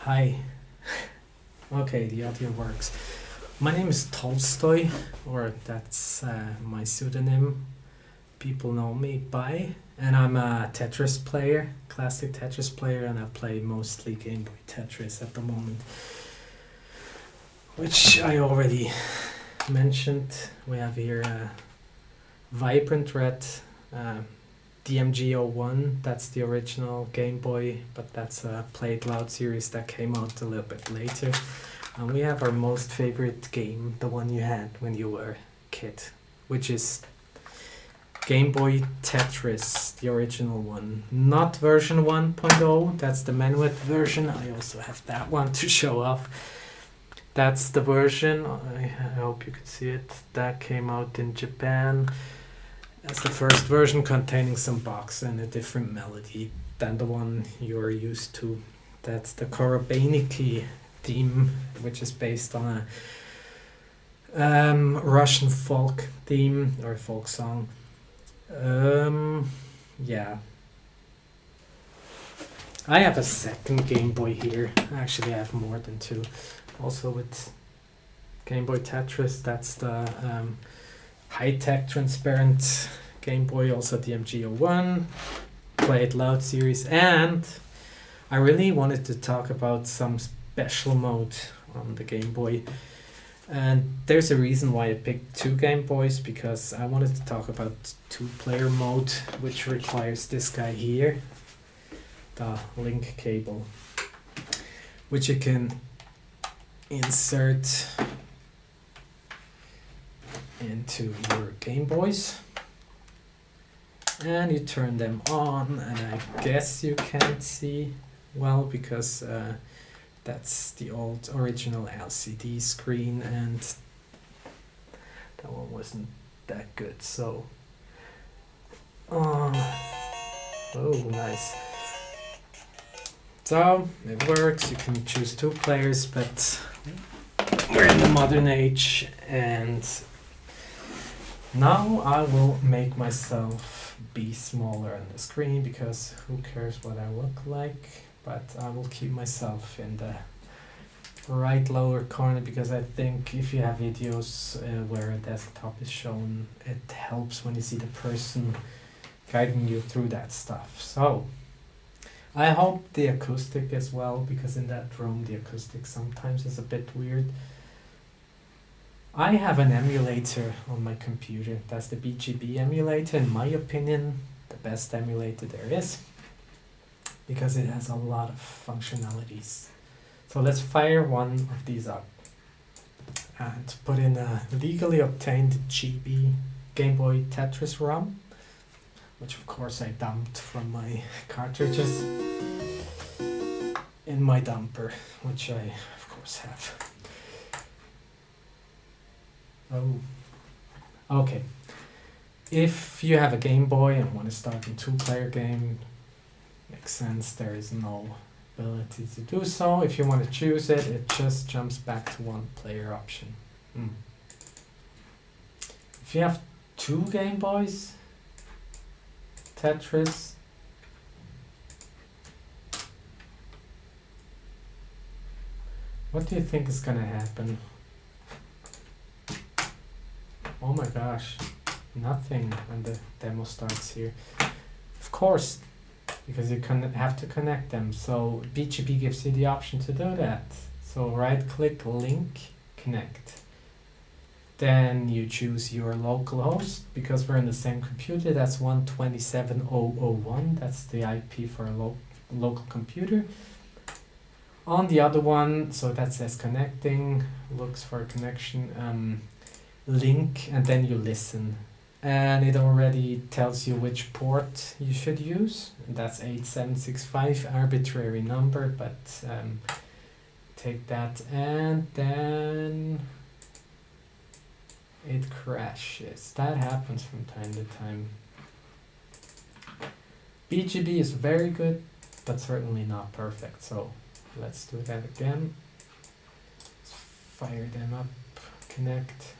Hi. Okay, the audio works. My name is Tolstoy, or that's my pseudonym. People know me by, and I'm a Tetris player, classic Tetris player, and I play mostly Game Boy Tetris at the moment, which I already mentioned. We have here a Vibrant Red DMG01. That's the original Game Boy, but that's a Play It Loud series that came out a little bit later. And we have our most favorite game, the one you had when you were a kid, which is Game Boy Tetris, the original one. Not version 1.0, that's the Menuet version. I also have that one to show off. That's the version, I hope you can see it, that came out in Japan. That's the first version, containing some box and a different melody than the one you're used to. That's the Korobeniki theme, which is based on a Russian folk theme or folk song. Yeah. I have a second Game Boy here. Actually, I have more than two. Also with Game Boy Tetris, that's the high-tech transparent Game Boy, also the MG01, Play It Loud series, and I really wanted to talk about some special mode on the Game Boy. And there's a reason why I picked two Game Boys, because I wanted to talk about two-player mode, which requires this guy here, the link cable, which you can insert into your Game Boys, and you turn them on, and I guess you can't see well because that's the old original LCD screen, and that one wasn't that good. So oh nice. So it works, you can choose two players, but we're in the modern age, and now I will make myself be smaller on the screen, because who cares what I look like, but I will keep myself in the right lower corner, because I think if you have videos where a desktop is shown, it helps when you see the person guiding you through that stuff. So I hope the acoustic as well, because in that room the acoustic sometimes is a bit weird. I have an emulator on my computer. That's the BGB emulator, in my opinion, the best emulator there is, because it has a lot of functionalities. So let's fire one of these up and put in a legally obtained GB Game Boy Tetris ROM, which of course I dumped from my cartridges in my dumper, which I of course have. Oh, okay. If you have a Game Boy and want to start a two-player game, makes sense, there is no ability to do so. If you want to choose it, it just jumps back to one-player option. If you have two Game Boys, Tetris, what do you think is gonna happen? Oh my gosh, nothing when the demo starts here. Of course, because you have to connect them. So BGB gives you the option to do that. So right click, link, connect. Then you choose your local host, because we're in the same computer. That's 127.0.0.1. That's the IP for a local computer. On the other one, so that says connecting, looks for a connection, link, and then you listen. And it already tells you which port you should use. And that's 8765, arbitrary number, but take that, and then it crashes. That happens from time to time. BGB is very good, but certainly not perfect. So let's do that again. Let's fire them up, connect.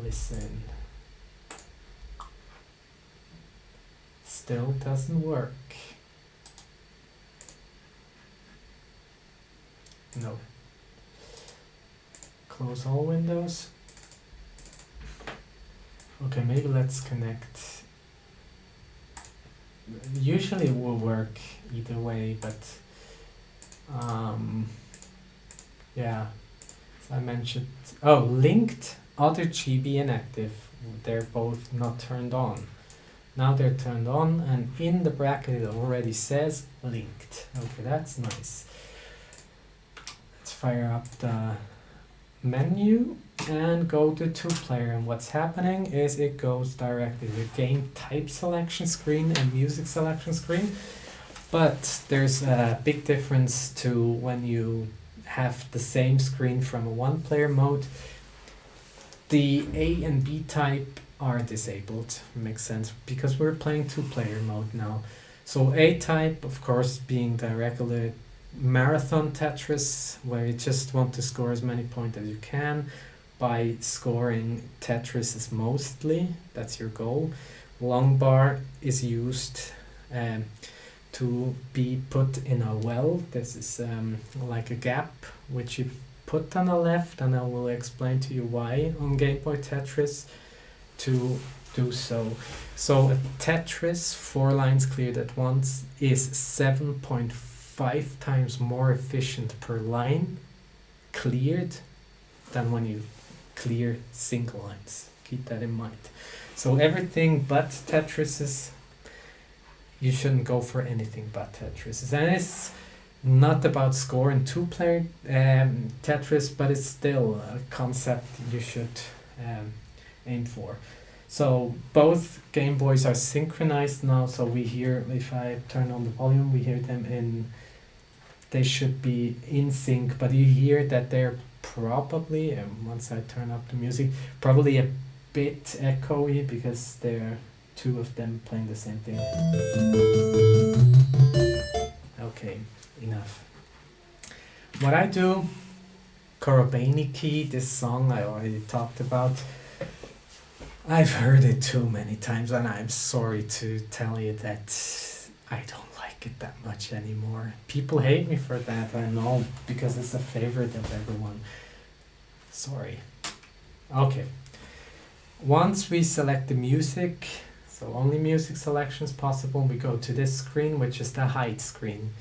Listen. Still doesn't work. No. Close all windows. Okay, maybe let's connect. Usually it will work either way, but yeah, as I mentioned, oh, linked other GB inactive, they're both not turned on. Now they're turned on, and in the bracket it already says linked. Okay, that's nice. Let's fire up the menu and go to 2-player, and what's happening is it goes directly to the game type selection screen and music selection screen, but there's a big difference to when you have the same screen from a 1-player mode. The A and B type are disabled. Makes sense because we're playing 2-player mode now. So A type, of course, being the regular marathon Tetris, where you just want to score as many points as you can by scoring Tetrises mostly. That's your goal. Long bar is used to be put in a well. This is like a gap which you put on the left, and I will explain to you why on Game Boy Tetris to do so. So a Tetris 4 lines cleared at once is 7.5 times more efficient per line cleared than when you clear single lines. Keep that in mind. So everything but Tetrises, you shouldn't go for anything but Tetrises. And it's not about scoring 2-player Tetris, but it's still a concept you should aim for. So both Game Boys are synchronized now, so we hear, if I turn on the volume, we hear them they should be in sync, but you hear that they're probably, once I turn up the music, probably a bit echoey because there are 2 of them playing the same thing. Okay, enough. What I do, Korobani key, this song I already talked about. I've heard it too many times, and I'm sorry to tell you that I don't like it that much anymore. People hate me for that, I know, because it's a favorite of everyone. Sorry. Okay. Once we select the music, so only music selection is possible, we go to this screen, which is the hide screen.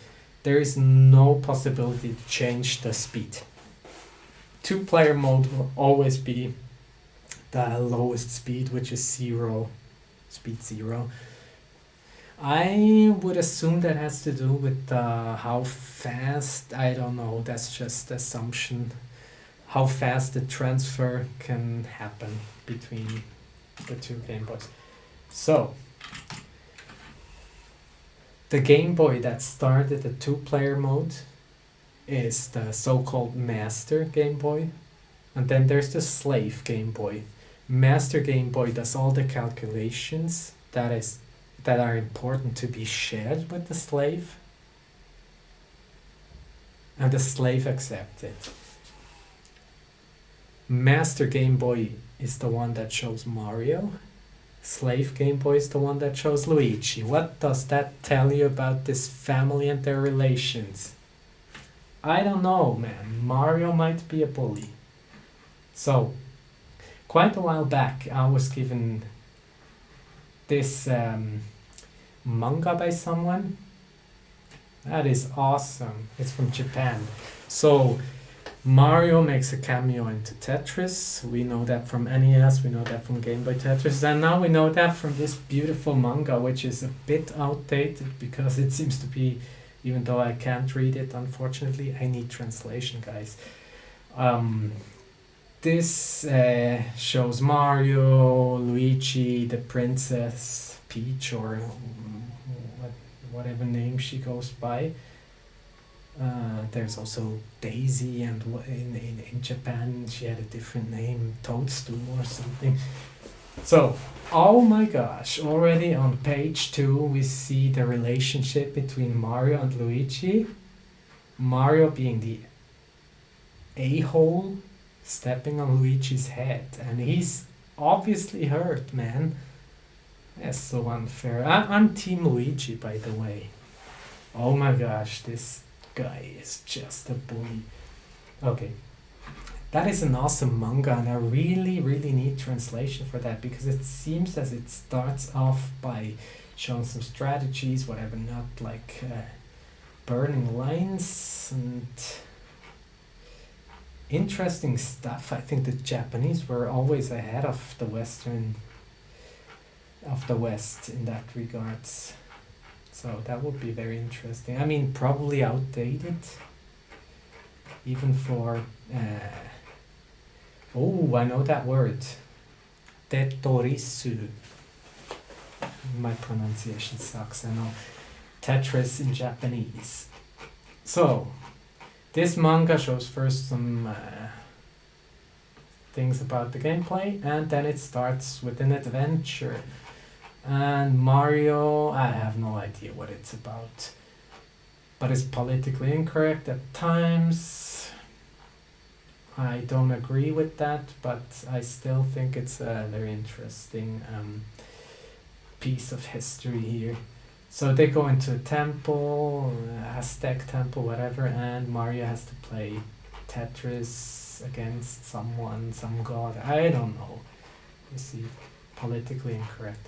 There is no possibility to change the speed. 2-player mode will always be the lowest speed, which is 0, speed 0. I would assume that has to do with how fast, I don't know, that's just assumption, how fast the transfer can happen between the 2 Game Boys. So, the Game Boy that started the 2-player mode is the so-called Master Game Boy, and then there's the Slave Game Boy. Master Game Boy does all the calculations that are important to be shared with the slave, and the slave accepts it. Master Game Boy is the one that shows Mario. Slave Game Boy is the one that shows Luigi. What does that tell you about this family and their relations? I don't know, man. Mario might be a bully. So, quite a while back, I was given this manga by someone. That is awesome. It's from Japan. So, Mario makes a cameo into Tetris. We know that from NES, we know that from Game Boy Tetris, and now we know that from this beautiful manga, which is a bit outdated because it seems to be, even though I can't read it, unfortunately, I need translation, guys. This shows Mario, Luigi, the princess, Peach, or whatever name she goes by. There's also Daisy, and in Japan she had a different name, Toadstool or something. So, oh my gosh, already on page 2 we see the relationship between Mario and Luigi. Mario being the a-hole, stepping on Luigi's head, and he's obviously hurt, man. That's so unfair. I'm Team Luigi, by the way. Oh my gosh, this guy is just a bully. Okay. That is an awesome manga, and I really, really need translation for that because it seems as it starts off by showing some strategies, whatever, not like burning lines and interesting stuff. I think the Japanese were always ahead of the West in that regards. So that would be very interesting. I mean, probably outdated, even for. Oh, I know that word. Tetorisu. My pronunciation sucks, I know. Tetris in Japanese. So, this manga shows first some things about the gameplay, and then it starts with an adventure. And Mario, I have no idea what it's about. But it's politically incorrect at times. I don't agree with that, but I still think it's a very interesting piece of history here. So they go into a temple, Aztec temple, whatever, and Mario has to play Tetris against someone, some god, I don't know. You see, politically incorrect.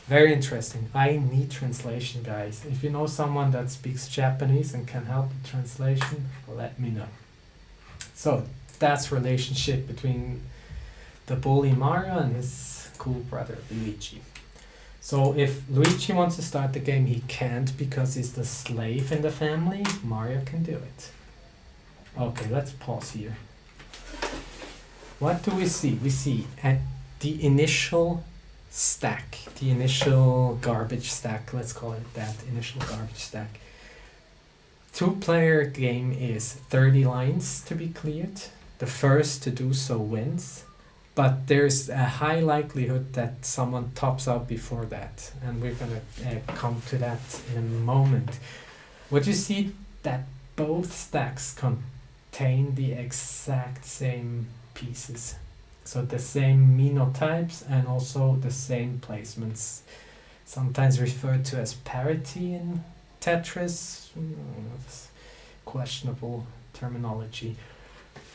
Very interesting. I need translation, guys. If you know someone that speaks Japanese and can help with translation, let me know. So that's relationship between the bully Mario and his cool brother Luigi. So if Luigi wants to start the game, he can't because he's the slave in the family. Mario can do it. Okay, let's pause here. What do we see? We see at the initial stack, the initial garbage stack, let's call it that, initial garbage stack. 2-player game is 30 lines to be cleared. The first to do so wins, but there's a high likelihood that someone tops out before that, and we're gonna come to that in a moment. What you see that both stacks contain the exact same pieces, so the same minotypes and also the same placements, sometimes referred to as parity in Tetris. Questionable terminology.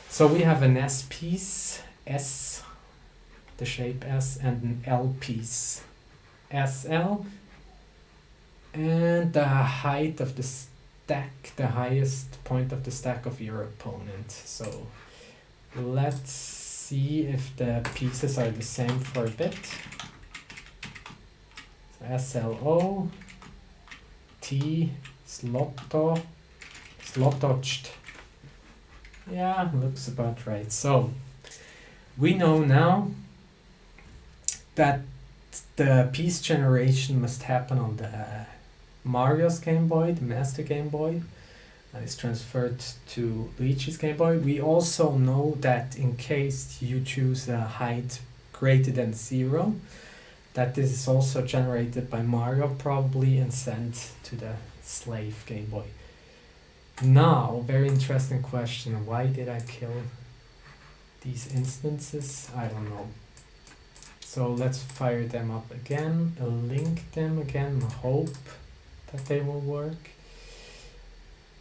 So we have an S piece, S, the shape S, and an L piece, SL, and the height of the stack, the highest point of the stack of your opponent. So let's see if the pieces are the same for a bit. So SLO, T, slotoched. Yeah, looks about right. So we know now that the piece generation must happen on the Mario's Game Boy, the Master Game Boy, and is transferred to Luigi's Game Boy. We also know that in case you choose a height greater than 0, that this is also generated by Mario probably and sent to the slave Game Boy. Now, very interesting question. Why did I kill these instances? I don't know. So let's fire them up again, link them again, hope that they will work.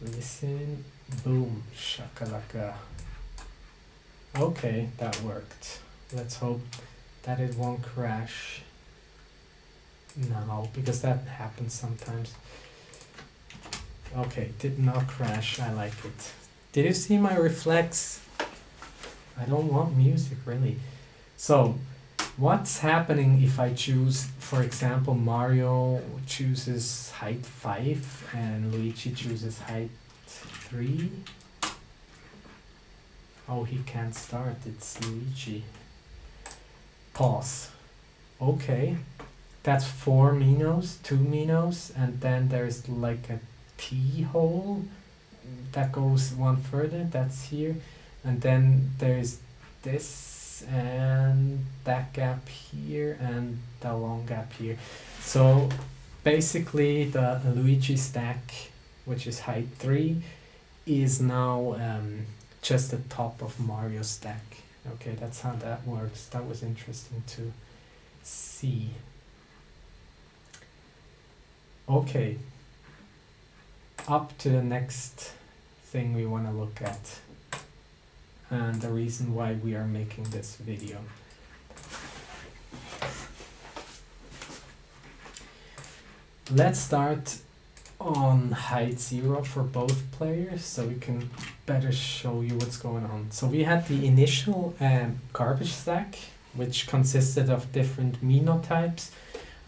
Listen, boom, shakalaka. Okay, that worked. Let's hope that it won't crash now, because that happens sometimes. Okay, did not crash, I like it. Did you see my reflex? I don't want music, really. So, what's happening if I choose, for example, Mario chooses height 5 and Luigi chooses height 3? Oh, he can't start, it's Luigi. Pause. Okay, that's 4 Minos, 2 Minos, and then there's like a T hole that goes one further, that's here, and then there's this and that gap here and the long gap here. So basically the Luigi stack, which is height 3, is now just the top of Mario's stack. Okay, that's how that works. That was interesting to see. Okay, up to the next thing we want to look at. and the reason why we are making this video. Let's start on height 0 for both players so we can better show you what's going on. So we had the initial garbage stack, which consisted of different Mino types,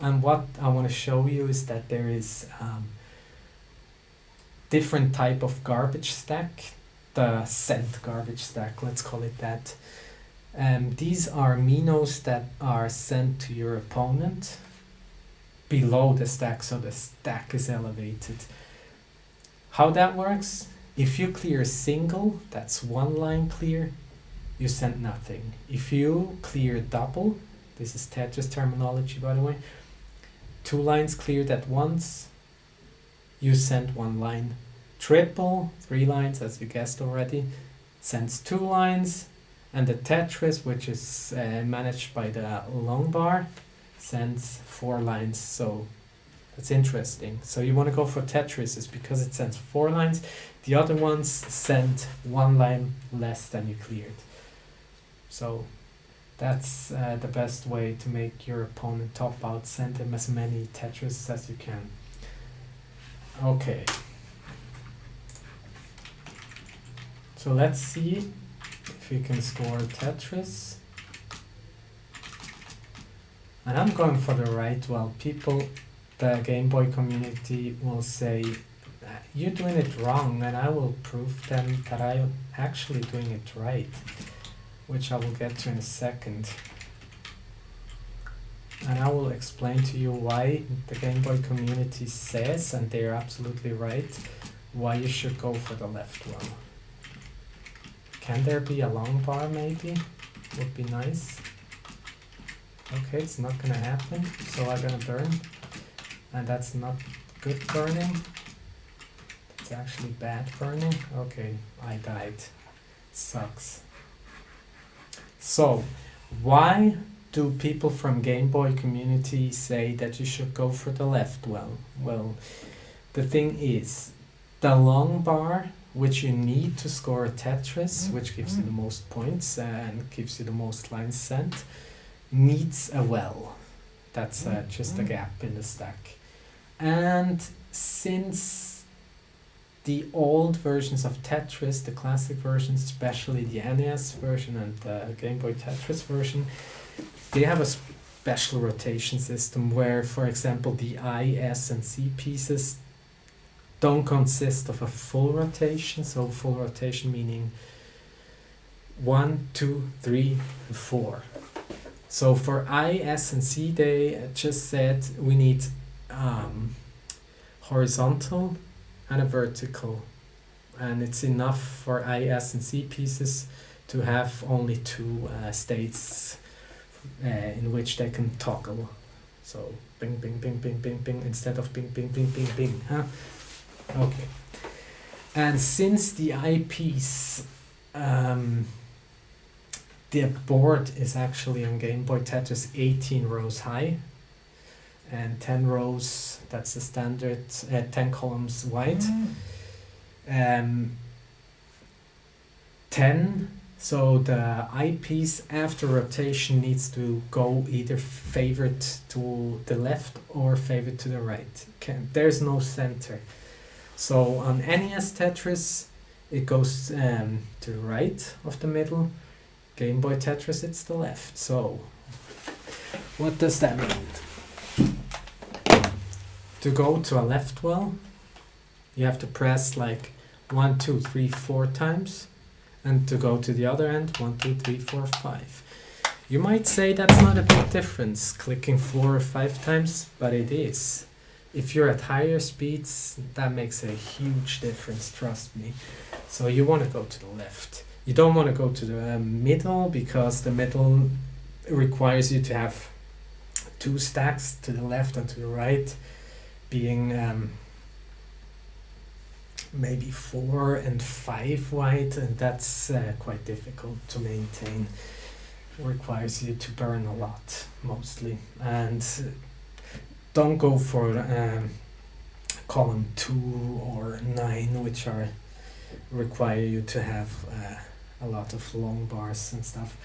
and what I want to show you is that there is different type of garbage stack, the sent garbage stack, let's call it that. These are Minos that are sent to your opponent below the stack, so the stack is elevated. How that works, if you clear a single, that's one line clear, you send nothing. If you clear double, this is Tetris terminology by the way, 2 lines cleared at once, you send 1 line. Triple, 3 lines as you guessed already, sends 2 lines, and the Tetris, which is managed by the long bar, sends 4 lines. So that's interesting. So you want to go for Tetris is because it sends 4 lines. The other ones send 1 line less than you cleared. So that's the best way to make your opponent top out. Send him as many Tetris as you can. Okay. So let's see if we can score Tetris. And I'm going for the right. Well, people, the Game Boy community will say, you're doing it wrong, and I will prove them that I'm actually doing it right, which I will get to in a second. And I will explain to you why the Game Boy community says, and they're absolutely right, why you should go for the left one. Can there be a long bar maybe? Would be nice. Okay, it's not gonna happen, so I'm gonna burn. And that's not good burning. It's actually bad burning. Okay, I died. Sucks. So, why do people from Game Boy community say that you should go for the left? Well, the thing is, the long bar, which you need to score a Tetris, which gives you the most points and gives you the most lines sent, needs a well. That's just a gap in the stack. And since the old versions of Tetris, the classic versions, especially the NES version and the Game Boy Tetris version, they have a special rotation system where, for example, the I, S, and C pieces don't consist of a full rotation. So full rotation meaning 1, 2, 3, and 4. So for I, S, and C, they just said we need horizontal and a vertical. And it's enough for I, S, and C pieces to have only 2 states in which they can toggle. So bing, bing, bing, bing, bing, bing, instead of bing, bing, bing, bing, bing. Huh? Okay. And since the I piece, the board is actually on Game Boy Tetris 18 rows high and 10 rows, that's the standard, 10 columns wide. 10, so the eyepiece after rotation needs to go either favored to the left or favored to the right. There's no center. So on NES Tetris, it goes to the right of the middle. Game Boy Tetris, it's the left. So, what does that mean? To go to a left well, you have to press like 1, 2, 3, 4 times. And to go to the other end, 1, 2, 3, 4, 5. You might say that's not a big difference, clicking 4 or 5 times, but it is. If you're at higher speeds, that makes a huge difference, trust me. So you want to go to the left. You don't want to go to the middle, because the middle requires you to have 2 stacks to the left and to the right, being maybe 4 and 5 wide, and that's quite difficult to maintain. It requires you to burn a lot, mostly. And don't go for column 2 or 9, which require you to have a lot of long bars and stuff.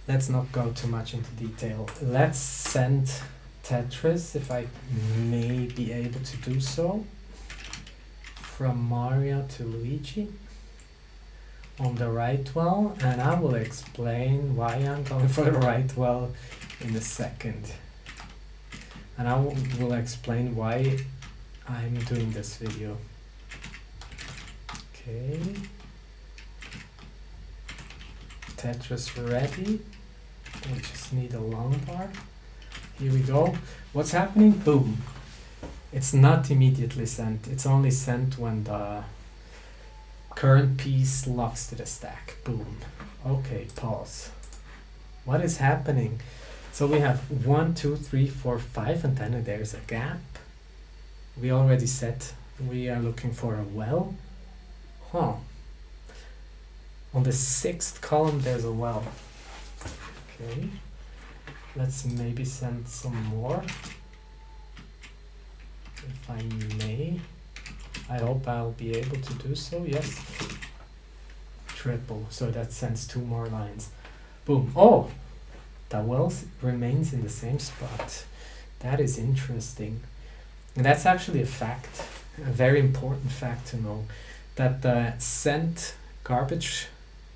Let's not go too much into detail. Let's send Tetris, if I may be able to do so, from Mario to Luigi on the right well, and I will explain why I'm going for the right well in a second. And I will explain why I'm doing this video. Okay. Tetris ready. We just need a long bar. Here we go. What's happening? Boom. It's not immediately sent. It's only sent when the current piece locks to the stack. Boom. Okay, pause. What is happening? So we have 1, 2, 3, 4, 5, and then there's a gap. We already said we are looking for a well. Huh. On the 6th column there's a well. Okay. Let's maybe send some more. If I may. I hope I'll be able to do so. Yes. Triple. So that sends 2 more lines. Boom. Oh! The well remains in the same spot. That is interesting. And that's actually a fact. A very important fact to know. That the sent garbage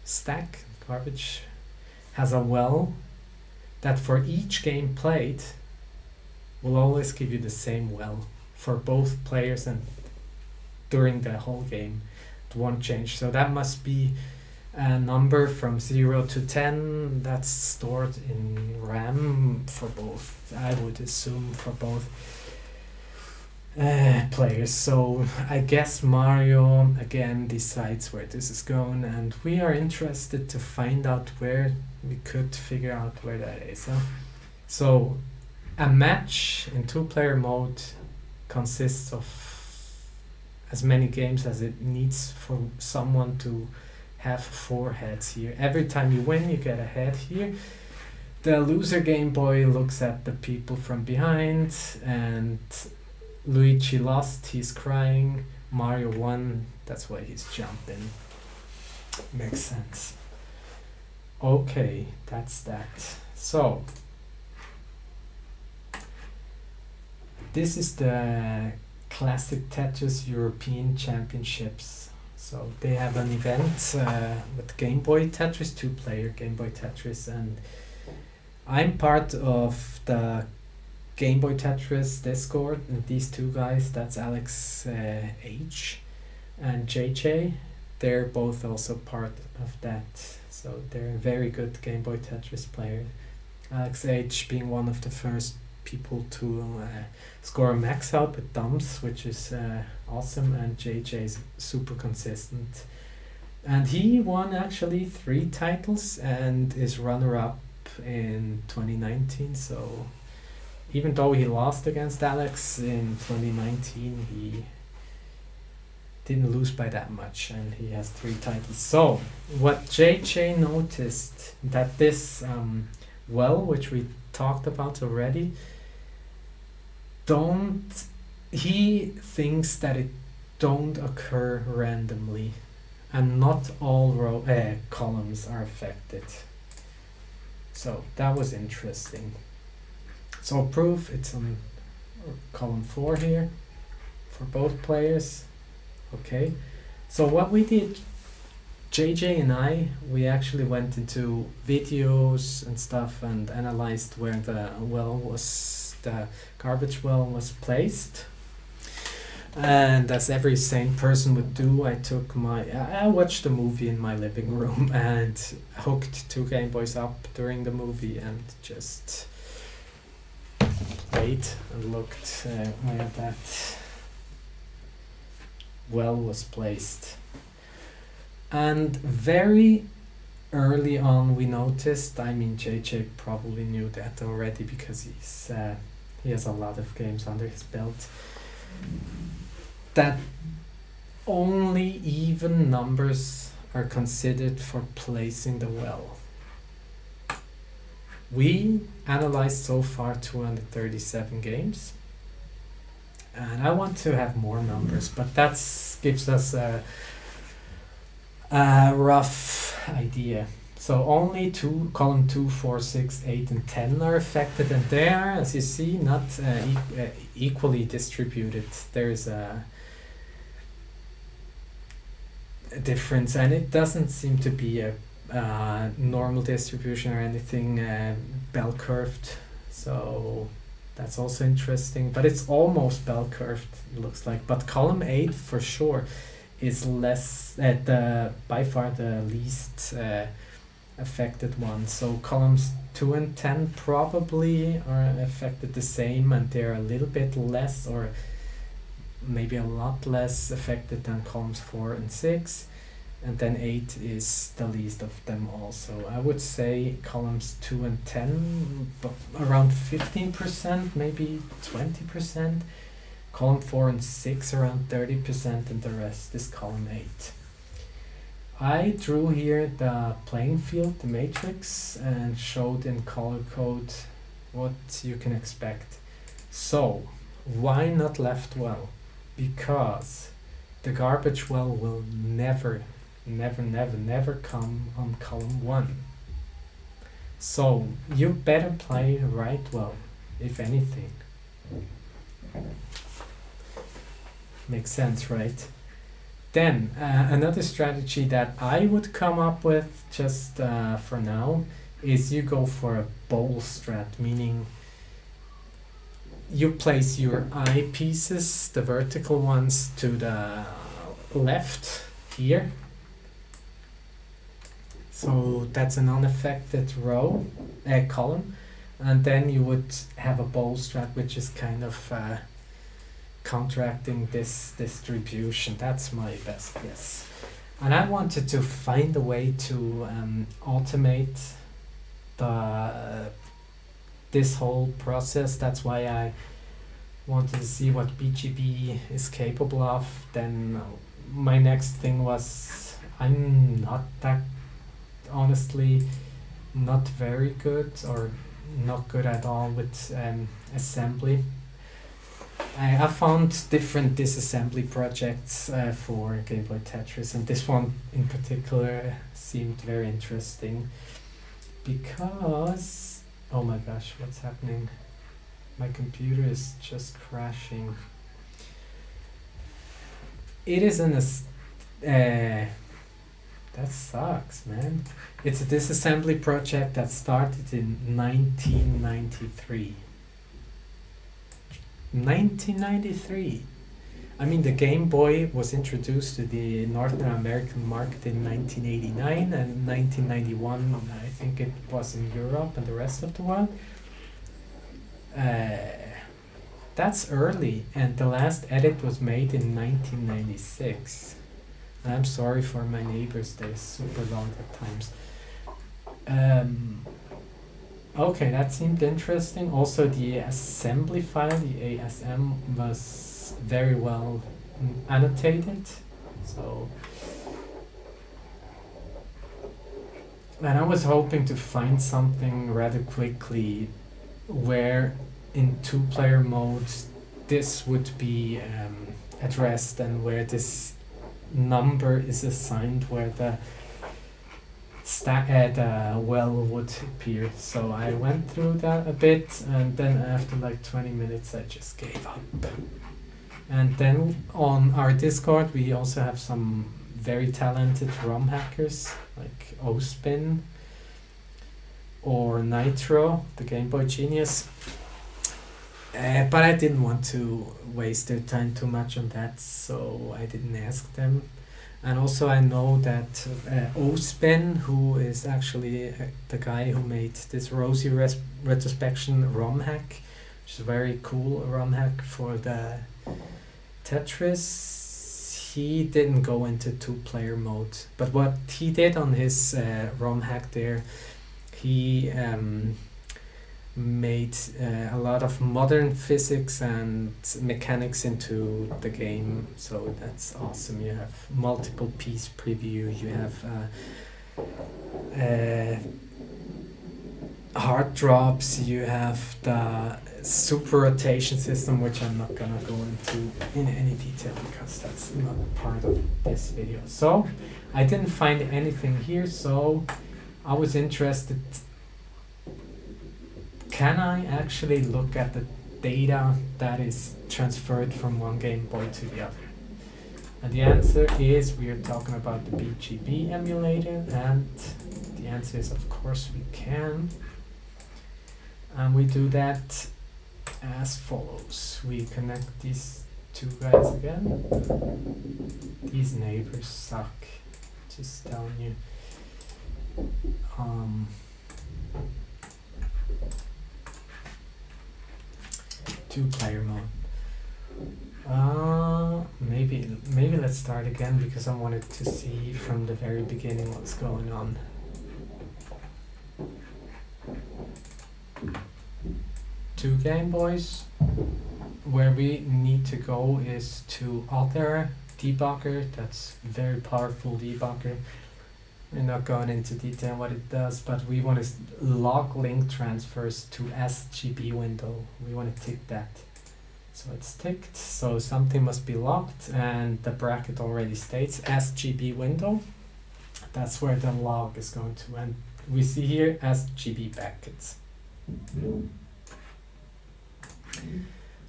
stack, garbage, has a well that for each game played will always give you the same well for both players and during the whole game. It won't change. So that must be a number from 0 to 10 that's stored in RAM for both, I would assume, for both players. So I guess Mario again decides where this is going, and we are interested to find out where we could figure out where that is. Huh? So a match in 2-player mode consists of as many games as it needs for someone to have 4 heads here. Every time you win, you get a head here. The loser Game Boy looks at the people from behind, and Luigi lost, he's crying. Mario won, that's why he's jumping. Makes sense. Okay, that's that. So, this is the Classic Tetris European Championships. So they have an event with Game Boy Tetris, 2-player Game Boy Tetris, and I'm part of the Game Boy Tetris Discord, and these 2 guys, that's Alex H and JJ, they're both also part of that. So they're a very good Game Boy Tetris player. Alex H being one of the first people to score a max out with dumps, which is awesome, and JJ is super consistent. And he won actually 3 titles and is runner-up in 2019, so even though he lost against Alex in 2019, he didn't lose by that much, and he has 3 titles. So what JJ noticed, that this well, which we talked about already, he thinks that it don't occur randomly, and not all columns are affected. So that was interesting. So proof, it's on column 4 here for both players. Okay, so what we did, JJ and I, we actually went into videos and stuff and analyzed where the garbage well was placed. And as every sane person would do, I watched the movie in my living room and hooked 2 Game Boys up during the movie and just played and looked where that well was placed. And very early on we noticed, I mean JJ probably knew that already because he has a lot of games under his belt, that only even numbers are considered for placing the well. We analyzed so far 237 games, and I want to have more numbers, but that gives us Rough idea. So only column 2, 4, 6, 8, and 10 are affected, and they are, as you see, not equally distributed. There's a difference, and it doesn't seem to be a normal distribution or anything bell curved. So that's also interesting, but it's almost bell curved, it looks like. But column 8 for sure is less by far the least affected one. So columns 2 and 10 probably are affected the same, and they're a little bit less, or maybe a lot less affected than columns 4 and 6. And then 8 is the least of them also. I would say columns 2 and 10, but around 15%, maybe 20%. Column 4 and 6 around 30%, and the rest is column 8. I drew here the playing field, the matrix, and showed in color code what you can expect. So, why not left well? Because the garbage well will never come on column 1. So you better play right well, if anything. Makes sense, right? Then another strategy that I would come up with just for now is you go for a bowl strat, meaning you place your eyepieces, the vertical ones, to the left here. So that's an unaffected column, and then you would have a bowl strat, which is kind of counteracting this distribution. That's my best guess. And I wanted to find a way to automate this whole process. That's why I wanted to see what BGB is capable of. Then my next thing was, I'm not that, honestly, not very good, or not good at all with assembly. I found different disassembly projects for Game Boy Tetris, and this one in particular seemed very interesting because, oh my gosh, what's happening? My computer is just crashing. It is that sucks, man. It's a disassembly project that started in 1993. 1993. I mean, the Game Boy was introduced to the North American market in 1989, and 1991, I think it was in Europe and the rest of the world. That's early, and the last edit was made in 1996. I'm sorry for my neighbors, they're super loud at times. Okay, that seemed interesting. Also, the assembly file, the ASM, was very well annotated. So, and I was hoping to find something rather quickly where in 2-player mode this would be addressed, and where this number is assigned, where the well would appear. So I went through that a bit, and then after like 20 minutes I just gave up. And then on our Discord we also have some very talented ROM hackers like Ospin or Nitro, the Game Boy genius. But I didn't want to waste their time too much on that, so I didn't ask them. And also I know that Ospin, who is actually the guy who made this Rosy Retrospection ROM hack, which is a very cool ROM hack for the Tetris, he didn't go into 2-player mode. But what he did on his ROM hack there, he made a lot of modern physics and mechanics into the game, so that's awesome. You have multiple piece preview, you have hard drops, you have the super rotation system, which I'm not gonna go into in any detail because that's not part of this video. So I didn't find anything here, so I was interested, can I actually look at the data that is transferred from one Game Boy to the other? And the answer is, we are talking about the BGB emulator, and the answer is of course we can. And we do that as follows. We connect these two guys again. These neighbors suck, just telling you. Two-player mode. Maybe let's start again because I wanted to see from the very beginning what's going on. Two Game Boys. Where we need to go is to other debugger. That's very powerful debugger. We're not going into detail what it does, but we want to log link transfers to SGB window. We want to tick that. So it's ticked, so something must be locked, and the bracket already states SGB window. That's where the log is going to, and we see here SGB packets.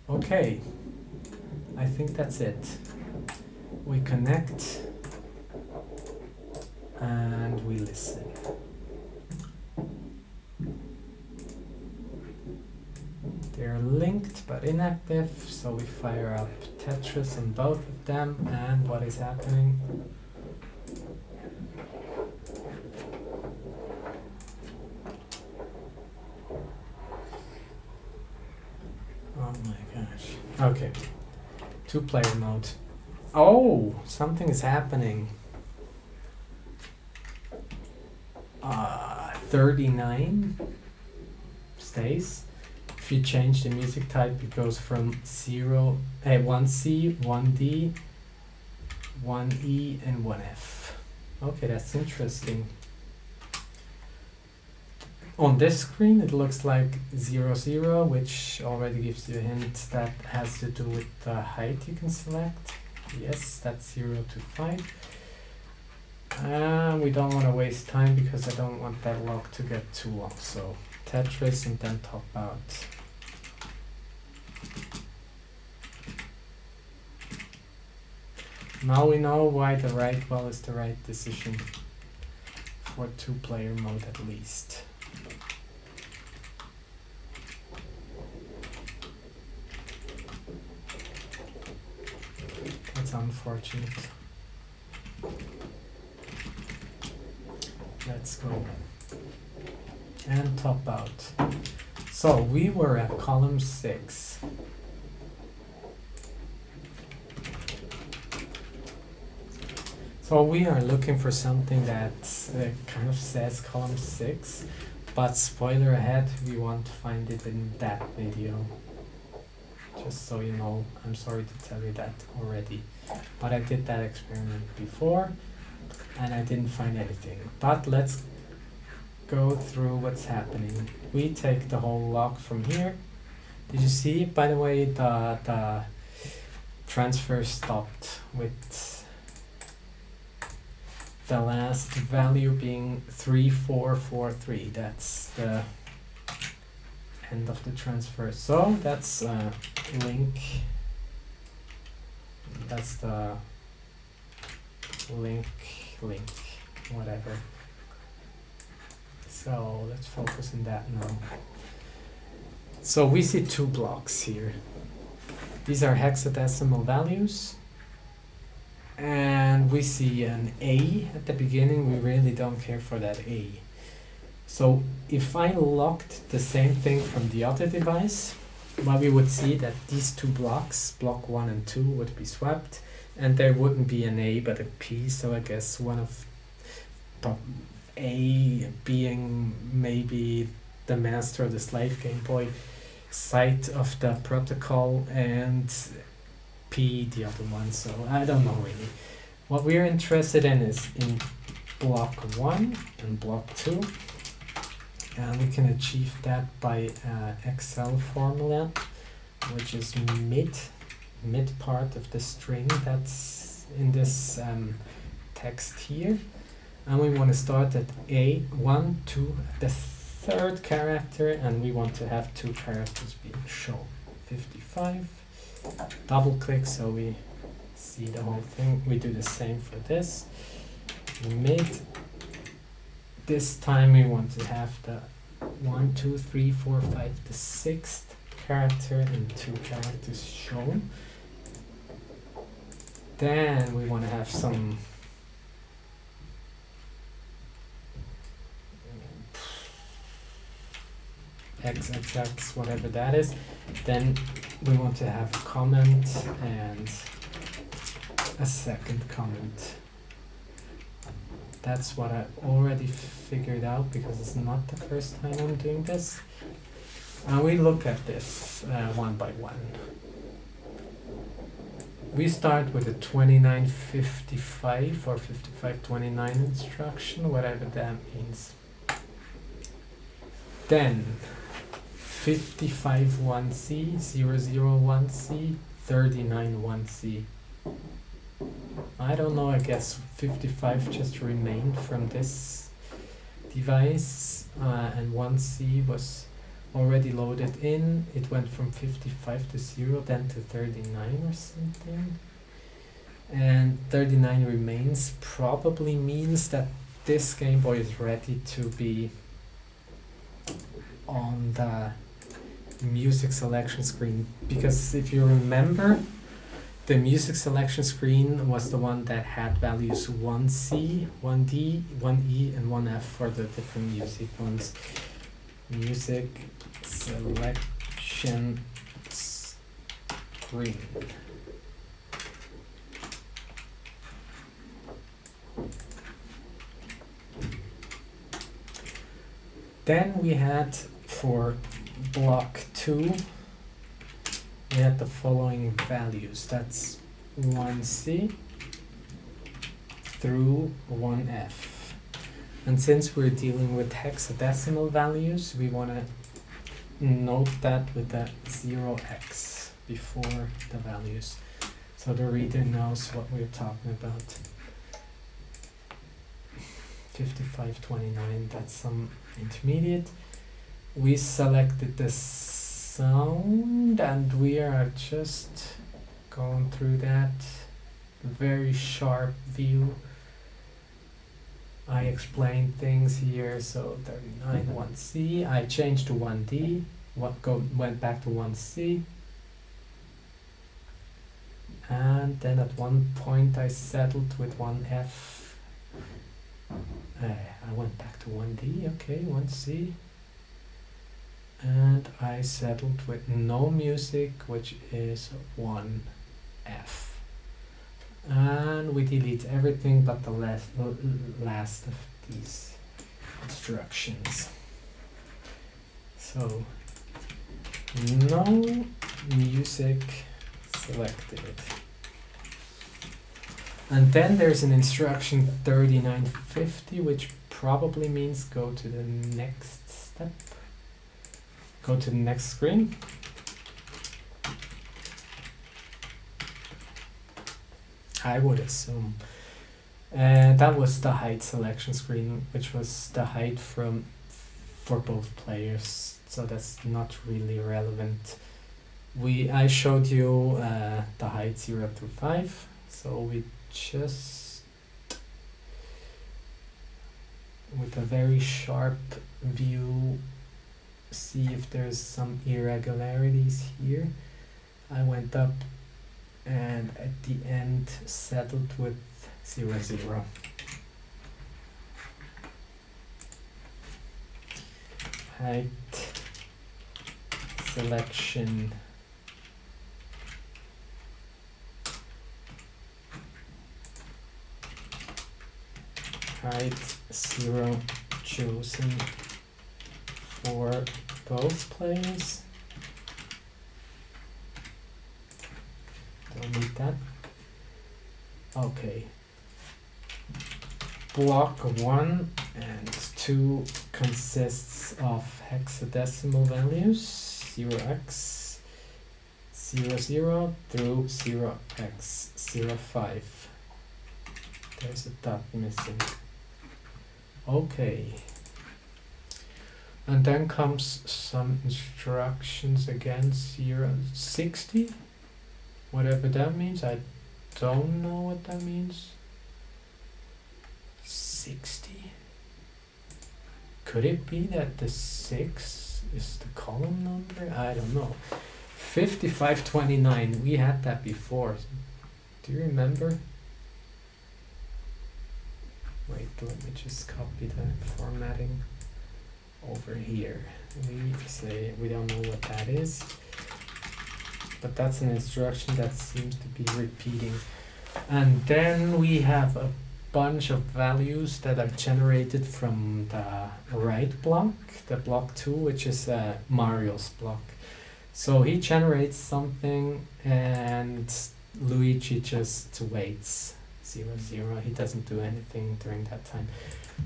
Okay, I think that's it. We connect and we listen. They're linked but inactive, so we fire up Tetris on both of them, and what is happening? Oh my gosh. Okay. Two-player mode. Oh, something is happening. 39 stays. If you change the music type, it goes from 1C, 1D, 1E, and 1F. Okay, that's interesting. On this screen, it looks like 0, 0, which already gives you a hint that has to do with the height you can select. Yes, that's 0 to 5. We don't want to waste time because I don't want that log to get too long. So Tetris and then top out. Now we know why the right well is the right decision for two-player mode at least. That's unfortunate. Let's go. And top out. So we were at column 6. So we are looking for something that kind of says column 6, but spoiler ahead, we won't find it in that video. Just so you know, I'm sorry to tell you that already. But I did that experiment before, and I didn't find anything. But let's go through what's happening. We take the whole log from here. Did you see, by the way, the transfer stopped with the last value being 3443. That's the end of the transfer. So that's link. That's the link, whatever. So let's focus on that now. So we see two blocks here. These are hexadecimal values. And we see an A at the beginning. We really don't care for that A. So if I locked the same thing from the other device, well, we would see that these two blocks, block 1 and 2, would be swapped, and there wouldn't be an A but a P. So I guess one of the A being maybe the master or the slave Game Boy side of the protocol, and P the other one. So I don't know really. What we're interested in is in block 1 and block 2. And we can achieve that by Excel formula, which is mid part of the string that's in this text here. And we want to start at A1, 2, the third character, and we want to have two characters being shown. 55, double click so we see the whole thing. We do the same for this. Mid, this time we want to have the 1, 2, 3, 4, 5, the sixth character and two characters shown. Then we want to have some XXX, whatever that is. Then we want to have a comment and a second comment. That's what I already figured out because it's not the first time I'm doing this. And we look at this one by one. We start with a 2955 or 5529 instruction, whatever that means. Then 551C, 001C, 391C. I don't know, I guess 55 just remained from this device, and 1C was already loaded in. It went from 55 to 0, then to 39 or something. And 39 remains probably means that this Game Boy is ready to be on the music selection screen. Because if you remember, the music selection screen was the one that had values 1C, 1D, 1E, and 1F for the different music ones. Music selection screen. Then we had for block 2, we had the following values. That's 1C through 1F. And since we're dealing with hexadecimal values, we want to note that with a 0x before the values, so the reader knows what we're talking about. 5529, that's some intermediate. We selected the sound and we are just going through that very sharp view. I explained things here, so 39 1C, I changed to 1D, went back to 1C, and then at one point I settled with 1F. I went back to 1D, okay, 1C, and I settled with no music, which is 1F. And we delete everything but the last of these instructions. So, no music selected. And then there's an instruction 3950, which probably means go to the next step. Go to the next screen. I would assume. That was the height selection screen, which was the height for both players. So that's not really relevant. I showed you the height 0 to 5. So we just, with a very sharp view, see if there's some irregularities here. I went up and at the end settled with 0, 0. Height selection height 0 chosen for both players. Don't need that. Okay. Block 1 and 2 consists series of hexadecimal values 0x 00 through 0x05. There's a dot missing. Okay. And then comes some instructions again, 60, whatever that means. I don't know what that means. 60. Could it be that the 6 is the column number? I don't know. 5529, we had that before. Do you remember? Wait, let me just copy the formatting over here. We say we don't know what that is, but that's an instruction that seems to be repeating. And then we have a bunch of values that are generated from the right block, the block 2, which is Mario's block. So he generates something and Luigi just waits 00. He doesn't do anything during that time.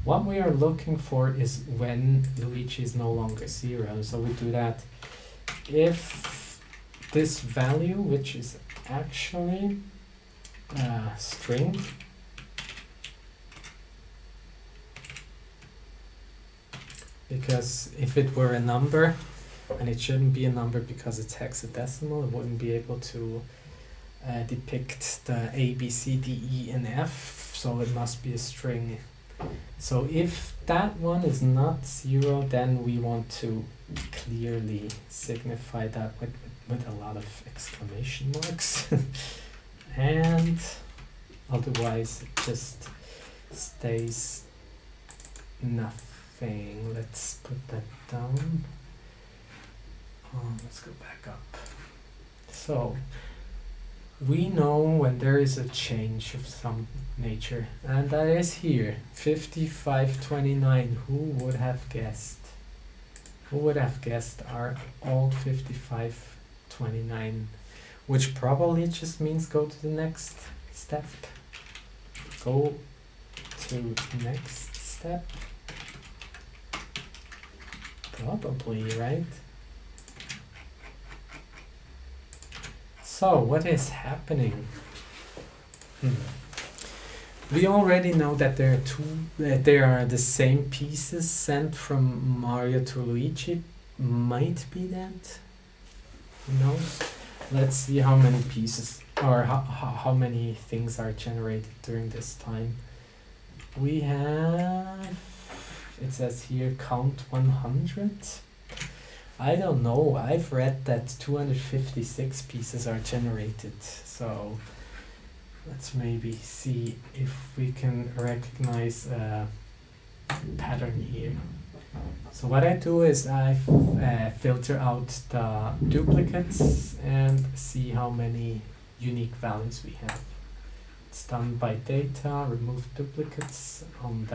What we are looking for is when Luigi is no longer 0. So we do that if this value, which is actually a string, because if it were a number, and it shouldn't be a number because it's hexadecimal, it wouldn't be able to depict the A, B, C, D, E, and F, so it must be a string. So if that one is not 0, then we want to clearly signify that with a lot of exclamation marks. And otherwise it just stays nothing. Let's put that down. Let's go back up. So we know when there is a change of some nature, and that is here, 5529. Who would have guessed? Who would have guessed our old 5529, which probably just means go to the next step. Go to next step. Probably, right? So what is happening? We already know that there are the same pieces sent from Mario to Luigi. Might be that. Who knows? Let's see how many pieces or how many things are generated during this time. We have, it says here, count 100. I don't know. I've read that 256 pieces are generated. So let's maybe see if we can recognize a pattern here. So what I do is I filter out the duplicates and see how many unique values we have. It's done by data, remove duplicates on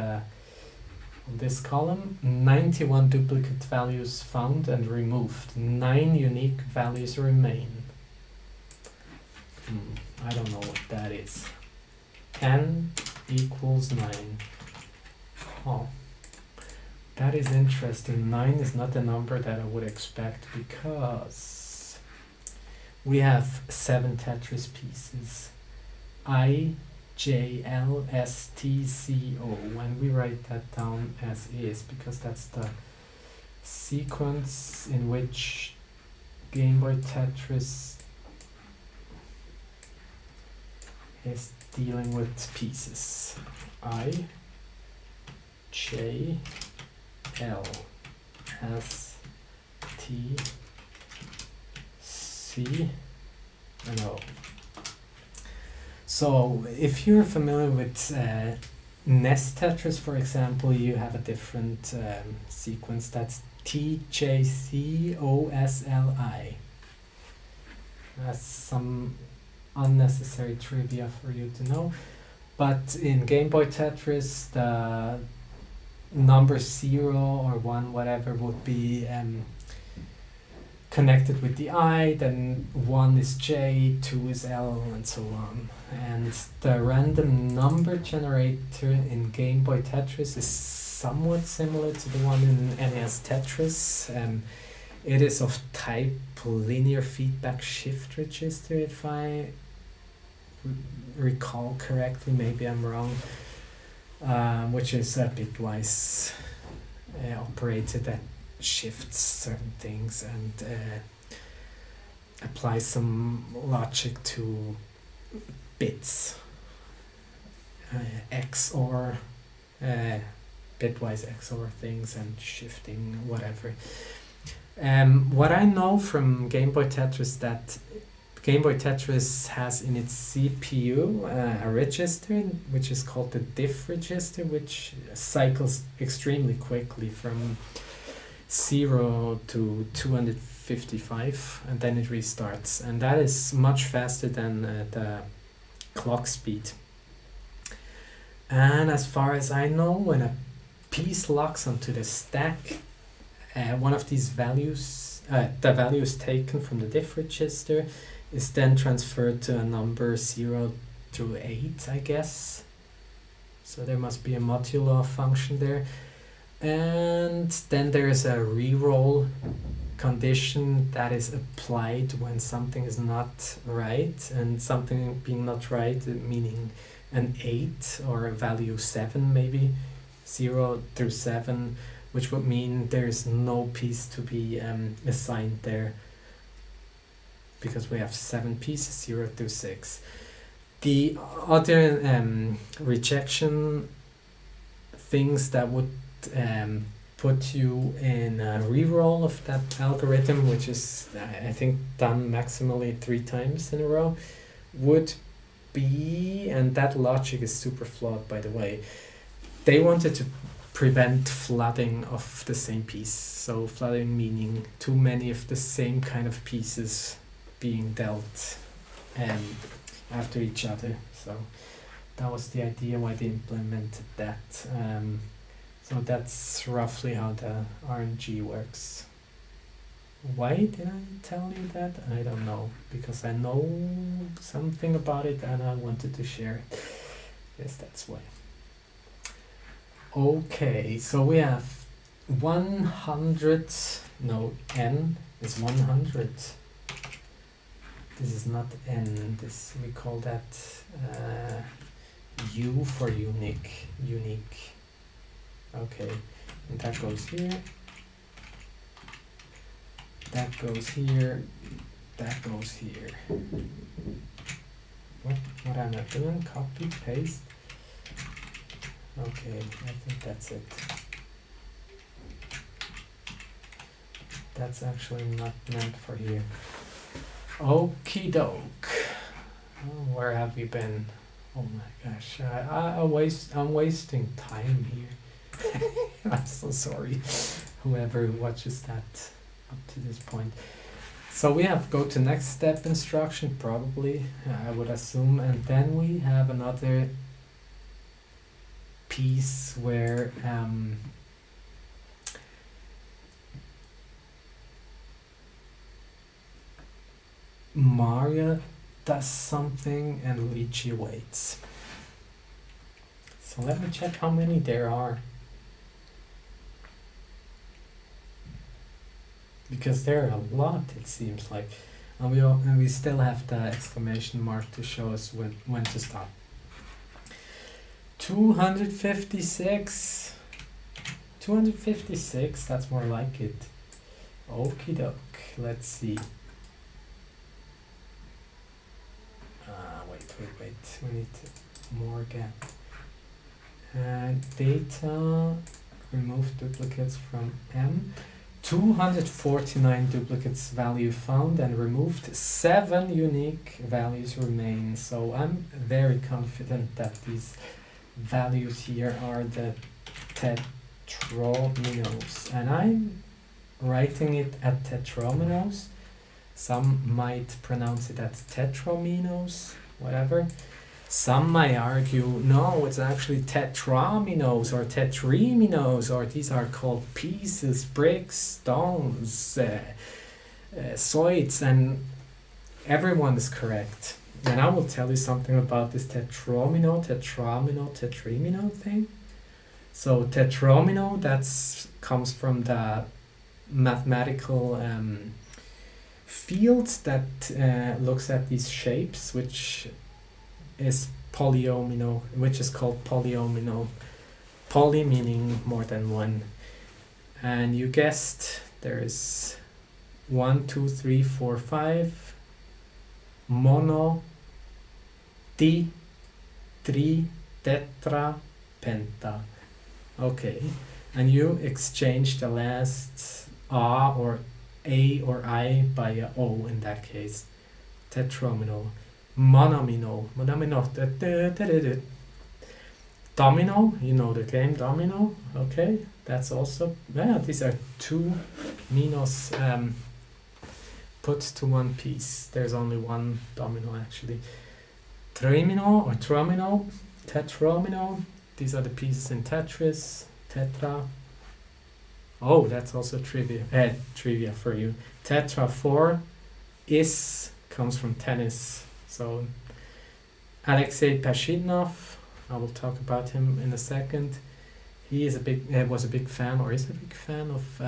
this column. 91 duplicate values found and removed. 9 unique values remain. I don't know what that is. 10 equals 9. Oh, that is interesting. 9 is not the number that I would expect because we have 7 Tetris pieces. I, J, L, S, T, C, O. When we write that down as is, because that's the sequence in which Game Boy Tetris is dealing with pieces. I, J, L, S, T, C, and O. So if you're familiar with NES Tetris, for example, you have a different sequence. That's TJCOSLI. That's some unnecessary trivia for you to know. But in Game Boy Tetris, the number 0 or 1, whatever, would be connected with the I, then 1 is J, 2 is L, and so on. And the random number generator in Game Boy Tetris is somewhat similar to the one in NES Tetris. It is of type linear feedback shift register, if I recall correctly. Maybe I'm wrong. Which is a bitwise operator that shifts certain things and applies some logic to bits, XOR, bitwise XOR things and shifting whatever. What I know from Game Boy Tetris, that Game Boy Tetris has in its CPU a register which is called the diff register, which cycles extremely quickly from 0 to 255, and then it restarts, and that is much faster than the clock speed. And as far as I know, when a piece locks onto the stack, one of these values, the value is taken from the diff register, is then transferred to a number 0 through 8, I guess. So there must be a modulo function there. And then there's a reroll condition that is applied when something is not right, and something being not right meaning an 8 or a value 7 maybe, 0 through 7, which would mean there's no piece to be assigned there, because we have 7 pieces, 0 through 6. The other rejection things that would put you in a reroll of that algorithm, which is I think done maximally 3 times in a row, would be, and that logic is super flawed by the way, they wanted to prevent flooding of the same piece. So flooding meaning too many of the same kind of pieces being dealt after each other. So that was the idea why they implemented that. So that's roughly how the RNG works. Why did I tell you that? I don't know, because I know something about it and I wanted to share it. Yes, that's why. Okay, so we have 100, no, n is 100. This is not n, this we call that u for unique. Okay, and that goes here, that goes here, that goes here. What am I doing? Copy, paste. Okay, I think that's it. That's actually not meant for here. Okie doke. Oh, where have we been? Oh my gosh, I'm wasting time here. I'm so sorry, whoever watches that up to this point. So we have go to next step instruction, probably, I would assume, and then we have another piece where Mario does something and Luigi waits. So let me check how many there are, because there are a lot, it seems like, and we still have the exclamation mark to show us when to stop. 256, that's more like it. Okie doke, let's see. Wait, we need more gap. Data, remove duplicates from M. 249 duplicates value found and removed, 7 unique values remain. So I'm very confident that these values here are the tetrominos, and I'm writing it at tetrominos. Some might pronounce it as tetrominos, whatever. Some might argue, no, it's actually tetraminos or tetriminos, or these are called pieces, bricks, stones, soids, and everyone is correct. And I will tell you something about this tetramino, tetrimino thing. So tetromino, comes from the mathematical field that looks at these shapes, which is which is called polyomino. Poly meaning more than one. And you guessed, there is 1, 2, 3, 4, 5, mono, di, tri, tetra, penta. Okay, and you exchange the last A or I by a O in that case. Tetromino. Monomino. Domino, you know the game domino. Okay, that's also, yeah, these are two minos put to one piece. There's only one domino actually. Trimino or tromino, tetromino. These are the pieces in Tetris. Tetra. Oh, that's also trivia for you. Tetra 4 comes from tennis. So Alexei Pashidnov, I will talk about him in a second. He is was a big fan, or is a big fan of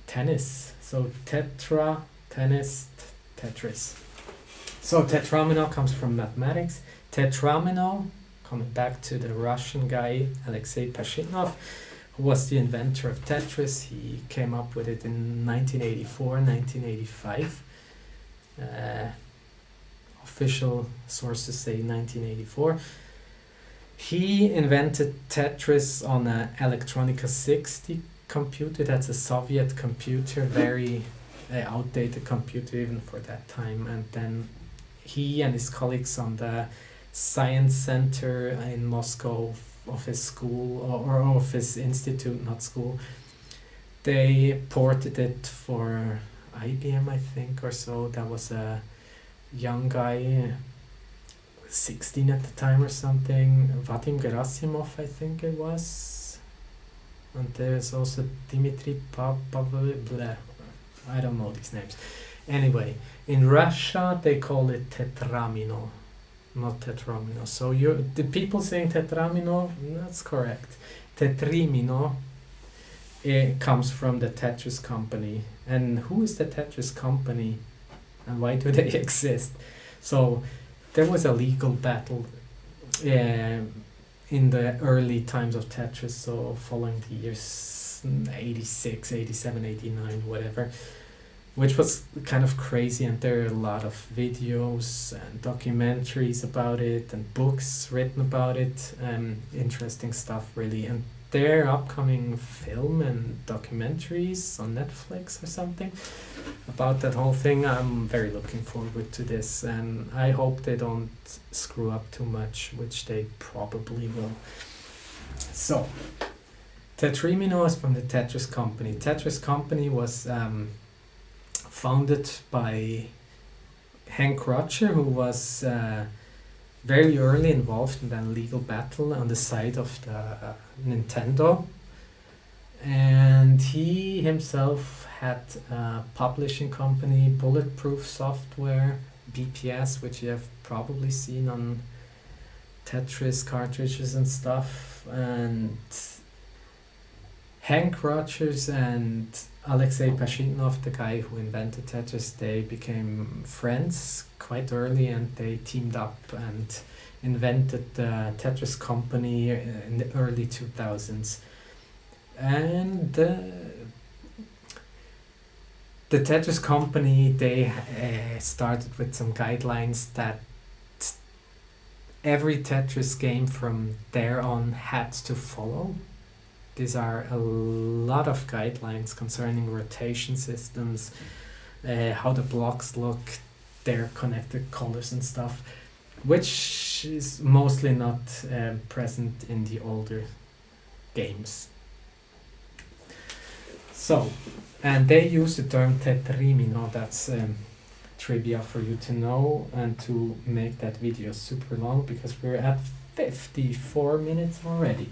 tennis. So tetra, tennis, Tetris. So tetromino comes from mathematics. Tetramino, coming back to the Russian guy Alexei Pashidnov, who was the inventor of Tetris. He came up with it in 1984, 1985. Official sources say 1984. He invented Tetris on an Electronica 60 computer. That's a Soviet computer, very outdated computer even for that time. And then he and his colleagues on the Science Center in Moscow of his school, or of his institute, not school, they ported it for IBM, I think, or so. That was a young guy, 16 at the time or something, Vadim Gerasimov, I think it was. And there's also Dmitry Pavlovich, I don't know these names. Anyway, in Russia they call it tetramino, not tetromino. So the people saying tetramino, that's correct. Tetrimino, it comes from the Tetris company. And who is the Tetris company? And why do they exist? So there was a legal battle in the early times of Tetris, so following the years 86, 87, 89, whatever, which was kind of crazy, and there are a lot of videos and documentaries about it and books written about it, interesting stuff really. And there are upcoming film and documentaries on Netflix or something about that whole thing. I'm very looking forward to this, and I hope they don't screw up too much, which they probably will. So, Tetrimino is from the Tetris company. Tetris company was founded by Hank Roger, who was very early involved in that legal battle on the side of the Nintendo. And he himself had a publishing company, Bulletproof Software, BPS, which you have probably seen on Tetris cartridges and stuff. And Hank Rogers and Alexei Pashidnov, the guy who invented Tetris, they became friends quite early, and they teamed up and invented the Tetris company in the early 2000s. And the Tetris company, they started with some guidelines that every Tetris game from there on had to follow. These are a lot of guidelines concerning rotation systems, how the blocks look, their connected colors and stuff, which is mostly not present in the older games. So, and they use the term tetrimino, that's trivia for you to know, and to make that video super long, because we're at 54 minutes already.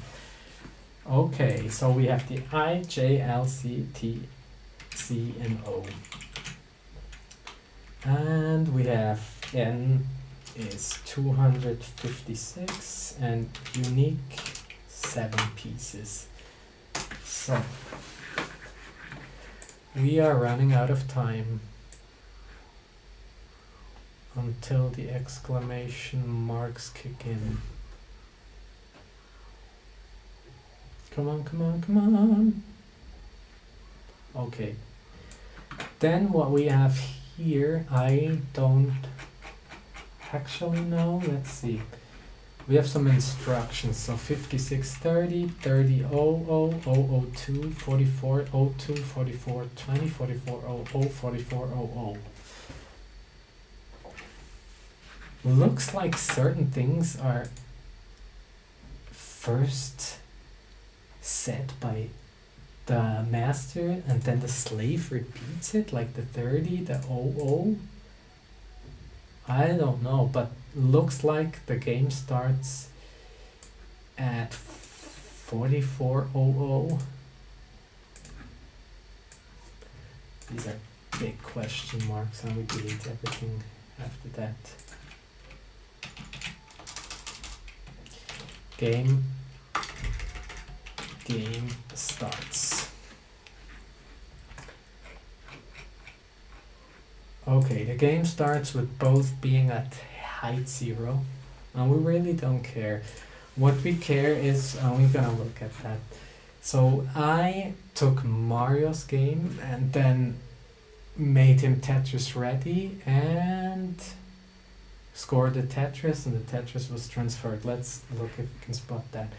Okay, so we have the I, J, L, C, T, C, and O. And we have N is 256, and unique 7 pieces. So we are running out of time until the exclamation marks kick in. Come on, come on, come on. Okay. Then what we have here, I don't actually know. Let's see. We have some instructions. So 5630, 3000, 002, 4402, 4420, 4400, 4400. Looks like certain things are first set by the master and then the slave repeats it, like the 30, the 00. I don't know, but looks like the game starts at 4400. These are big question marks, and we delete everything after that. Game starts. Okay, the game starts with both being at height 0, and we really don't care. What we care is, we're gonna look at that. So I took Mario's game and then made him Tetris ready and scored the Tetris, and the Tetris was transferred. Let's look if we can spot that.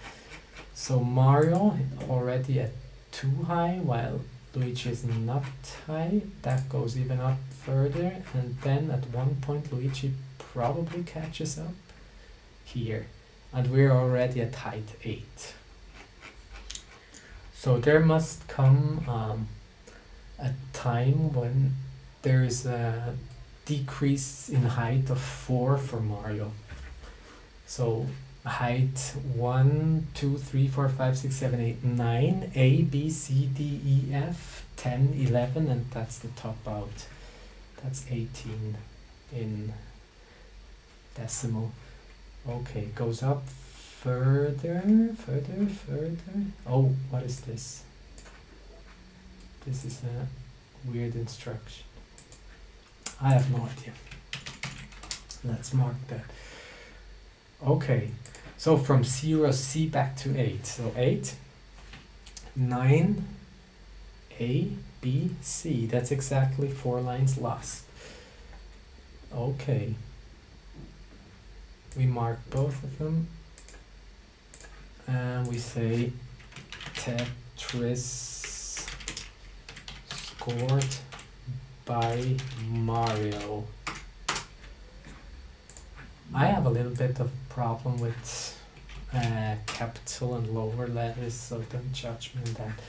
So Mario already at 2 high, while Luigi is not high. That goes even up further, and then at one point Luigi probably catches up here, and we're already at height 8. So there must come a time when there is a decrease in height of 4 for Mario. So height 1, 2, 3, 4, 5, 6, 7, 8, 9, A, B, C, D, E, F, 10, 11, and that's the top out. That's 18 in decimal. Okay, goes up further. Oh, what is this? This is a weird instruction. I have no idea. Let's mark that. Okay, so from 0C back to 8. So 8, 9, A, B, C. That's exactly 4 lines lost. Okay. We mark both of them. And we say Tetris scored by Mario. I have a little bit of problem with capital and lower letters, so don't judge me on that.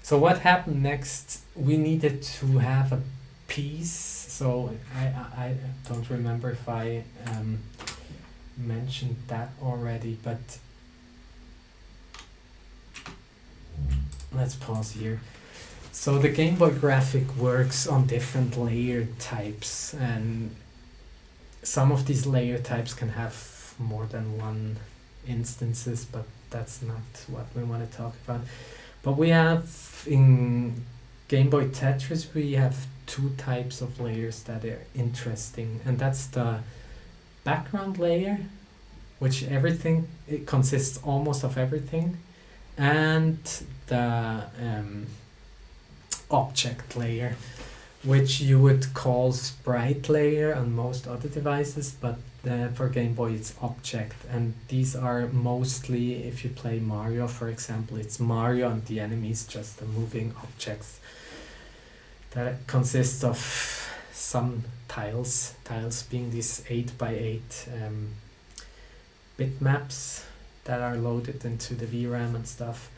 So what happened next? We needed to have a piece. So I don't remember if I mentioned that already, but let's pause here. So the Game Boy graphic works on different layer types, and some of these layer types can have more than one instances, but that's not what we want to talk about. But we have in Game Boy Tetris, we have 2 types of layers that are interesting, and that's the background layer, which it consists almost of everything, and the object layer, which you would call sprite layer on most other devices, but for Game Boy it's object. And these are mostly, if you play Mario for example, it's Mario and the enemies just the moving objects that consists of some tiles being these 8x8 bitmaps that are loaded into the VRAM and stuff.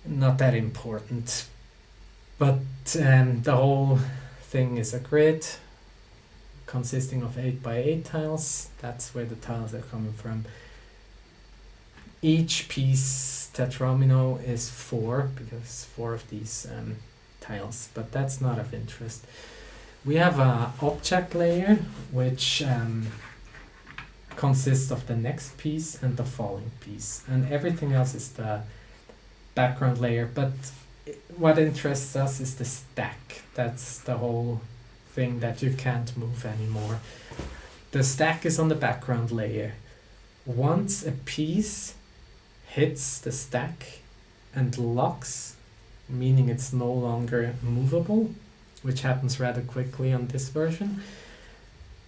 Not that important. But the whole thing is a grid consisting of 8x8 tiles. That's where the tiles are coming from. Each piece tetromino is 4, because 4 of these tiles, but that's not of interest. We have a object layer, which consists of the next piece and the falling piece, and everything else is the background layer. But what interests us is the stack. That's the whole thing that you can't move anymore. The stack is on the background layer. Once a piece hits the stack and locks, meaning it's no longer movable, which happens rather quickly on this version,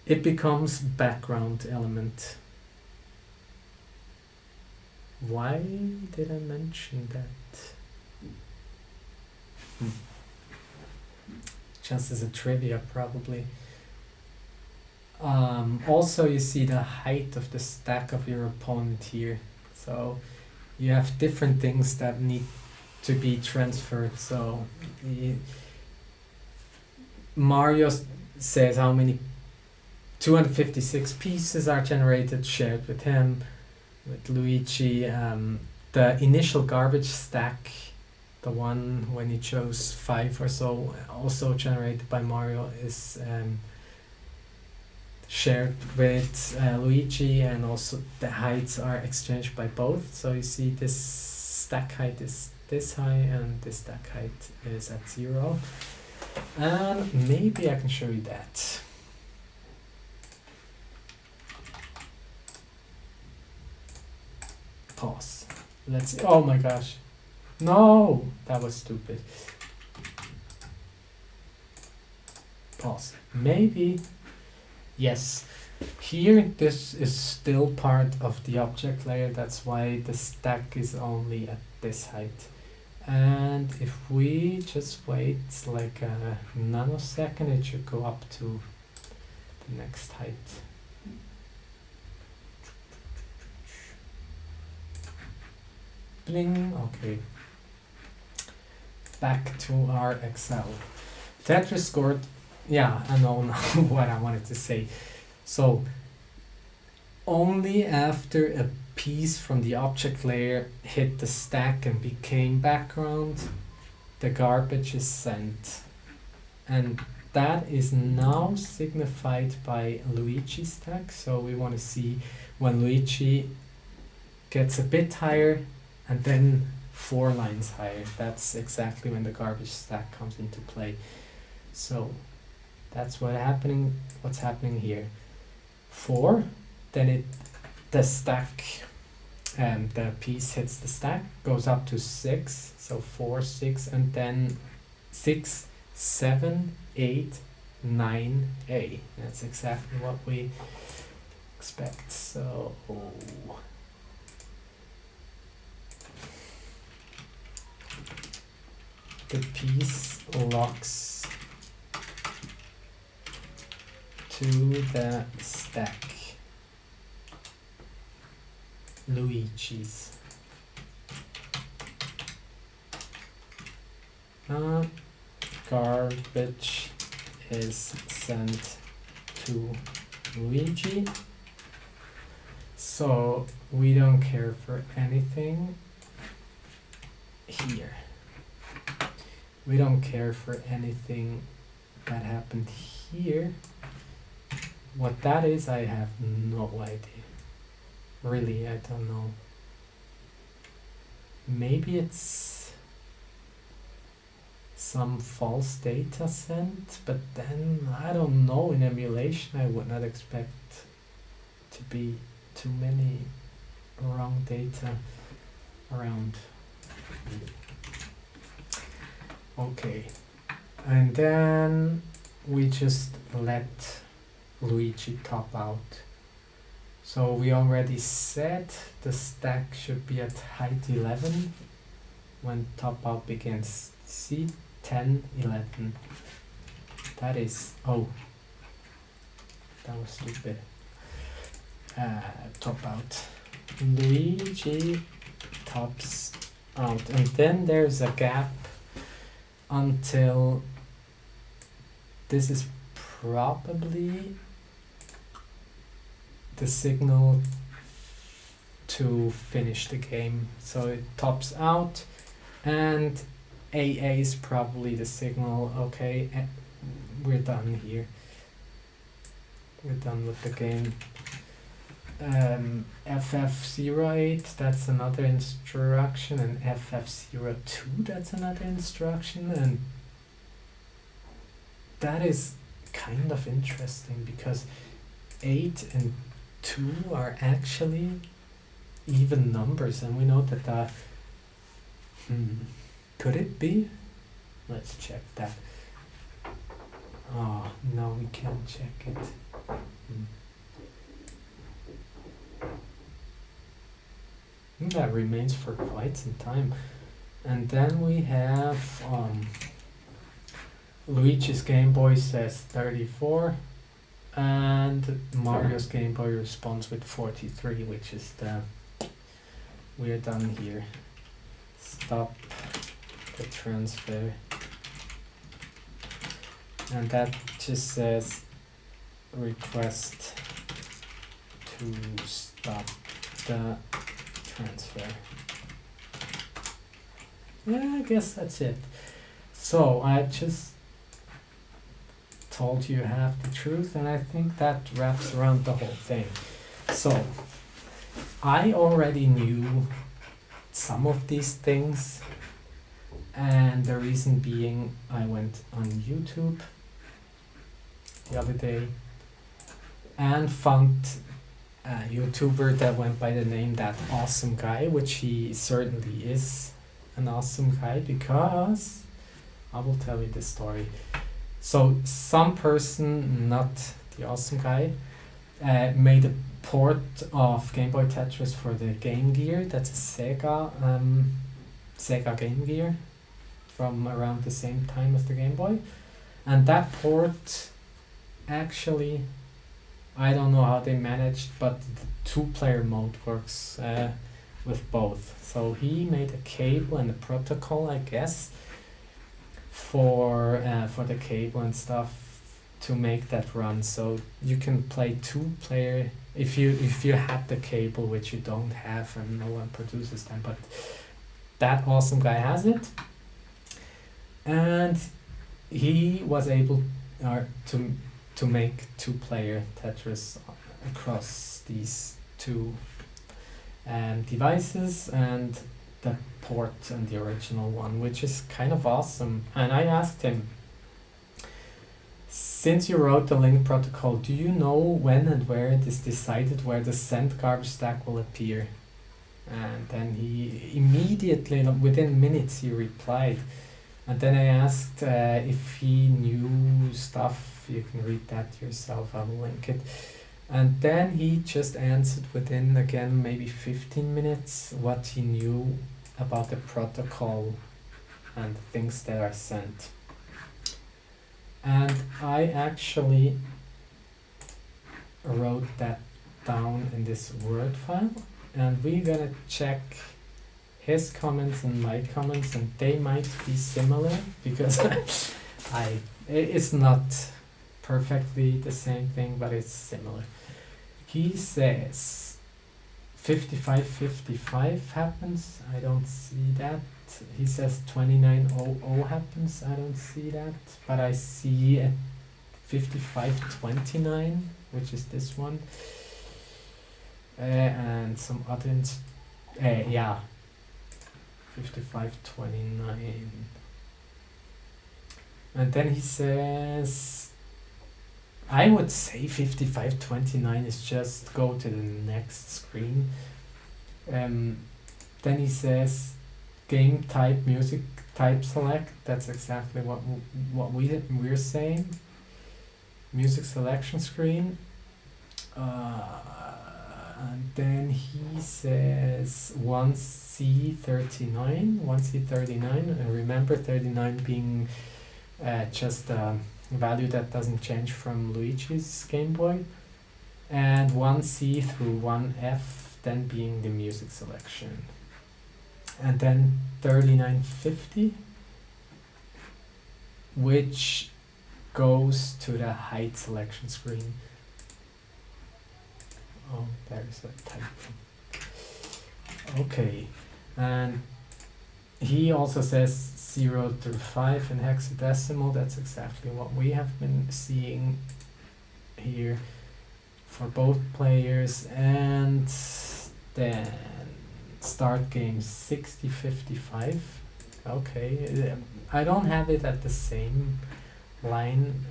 it becomes background element. Why did I mention that? Just as a trivia, probably. Also, you see the height of the stack of your opponent here. So you have different things that need to be transferred. So Mario says how many 256 pieces are generated, shared with him. With Luigi, the initial garbage stack, the one when you chose 5 or so, also generated by Mario, is shared with Luigi, and also the heights are exchanged by both. So you see this stack height is this high and this stack height is at 0. And maybe I can show you that. Pause. Let's see. Oh my gosh. No, that was stupid. Pause. Maybe. Yes. Here, this is still part of the object layer. That's why the stack is only at this height. And if we just wait like a nanosecond, it should go up to the next height. Bling. Okay. Back to our Excel. Tetris scored. Yeah, I know now what I wanted to say. So, only after a piece from the object layer hit the stack and became background, the garbage is sent. And that is now signified by Luigi stack. So we want to see when Luigi gets a bit higher and then 4 lines higher. That's exactly when the garbage stack comes into play. So that's what's happening here. 4, then the stack, the piece hits the stack, goes up to 6, so 4, 6, and then 6, 7, 8, 9, A. That's exactly what we expect. So the piece locks to the stack. Luigi's. Garbage is sent to Luigi. So we don't care for anything here. We don't care for anything that happened here. What that is, I have no idea. Really, I don't know. Maybe it's some false data sent, but then I don't know. In emulation, I would not expect to be too many wrong data around. Okay, and then we just let Luigi top out. So we already said the stack should be at height 11 when top out begins. See, 10, 11. That is, oh, that was stupid. Top out. Luigi tops out, and then there's a gap until this is probably the signal to finish the game. So it tops out and AA is probably the signal. Okay, we're done here. We're done with the game. FF08, that's another instruction, and FF02, that's another instruction, and that is kind of interesting because 8 and 2 are actually even numbers, and we know that could it be? Let's check that. Oh, no, we can't check it. That remains for quite some time. And then we have Luigi's Game Boy says 34, and Mario's Game Boy responds with 43, which is we're done here. Stop the transfer. And that just says request to stop the transfer. Yeah, I guess that's it. So I just told you half the truth, and I think that wraps around the whole thing. So I already knew some of these things, and the reason being I went on YouTube the other day and found a YouTuber that went by the name That Awesome Guy, which he certainly is an awesome guy, because I will tell you the story. So some person, not the awesome guy, made a port of Game Boy Tetris for the Game Gear. That's a Sega Game Gear from around the same time as the Game Boy. And that port, actually, I don't know how they managed, but the 2-player mode works with both. So he made a cable and a protocol, I guess, for the cable and stuff to make that run. So you can play 2-player if you have the cable, which you don't have, and no one produces them. But that awesome guy has it, and he was able to make 2-player Tetris across these two devices, and the port and the original one, which is kind of awesome. And I asked him, since you wrote the link protocol, do you know when and where it is decided where the send garbage stack will appear? And then he immediately, within minutes, he replied. And then I asked if he knew stuff. You can read that yourself, I will link it. And then he just answered within, again, maybe 15 minutes what he knew about the protocol and the things that are sent. And I actually wrote that down in this Word file, and we're gonna check his comments and my comments, and they might be similar, because it's not perfectly the same thing, but it's similar. He says 5555 happens. I don't see that. He says 2900 happens. I don't see that, but I see a 5529, which is this one, and some other 5529. And then he says, I would say 5529 is just go to the next screen. Then he says game type, music type select. That's exactly what we're saying. Music selection screen. And then he says 1C39, 1C39, and remember 39 being just a value that doesn't change from Luigi's Game Boy, and 1C through 1F then being the music selection, and then 3950, which goes to the height selection screen. Oh, there's a typo. Okay, and he also says 0 to 5 in hexadecimal. That's exactly what we have been seeing here. for both players, and then start game 60-55. Okay, I don't have it at the same line.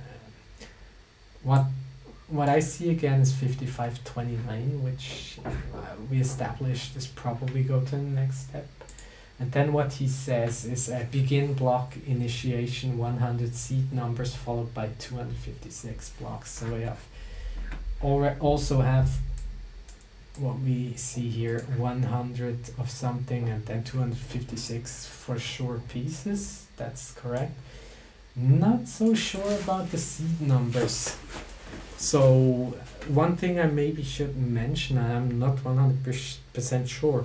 What I see again is 55-29, which we established is probably go to the next step. And then what he says is begin block initiation 100 seed numbers followed by 256 blocks. So we have also have what we see here, 100 of something and then 256 for sure pieces. That's correct. Not so sure about the seed numbers. So one thing I maybe should mention, I'm not 100% sure.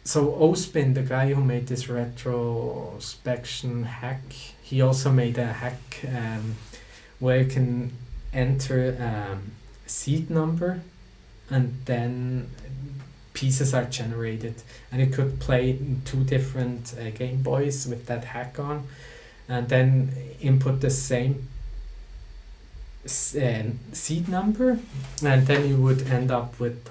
So Ospin, the guy who made this retrospection hack, he also made a hack where you can enter seed number and then pieces are generated, and you could play in 2 different Game Boys with that hack on, and then input the same seed number, and then you would end up with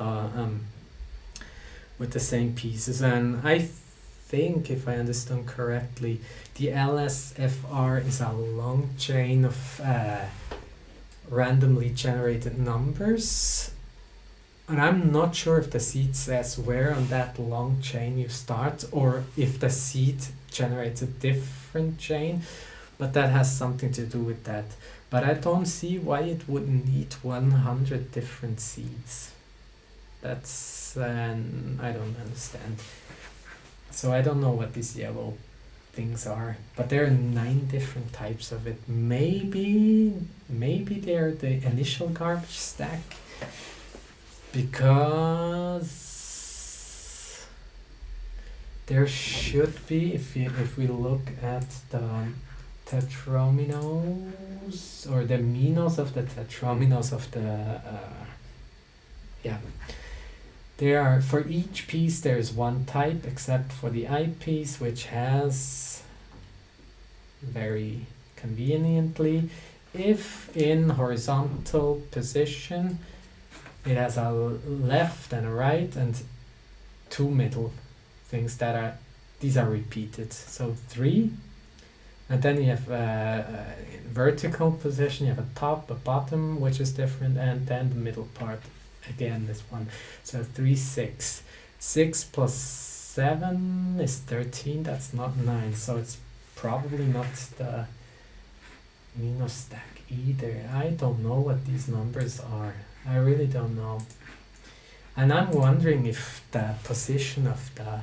the same pieces. And I think, if I understand correctly, the LSFR is a long chain of randomly generated numbers, and I'm not sure if the seed says where on that long chain you start, or if the seed generates a different chain, but that has something to do with that. But I don't see why it would need 100 different seeds. That's I don't understand. So I don't know what these yellow things are, but there are 9 different types of it. Maybe they're the initial garbage stack, because there should be, if we look at the tetrominos, or the minos of the tetrominos of the there are, for each piece there's 1 type, except for the eyepiece, which has, very conveniently, if in horizontal position, it has a left and a right and 2 middle things that are, these are repeated. So 3, and then you have vertical position, you have a top, a bottom, which is different, and then the middle part, again this one. So 3, 6. 6 plus 7 is 13, that's not 9, so it's probably not the Mino stack either. I don't know what these numbers are. I really don't know. And I'm wondering if the position of the,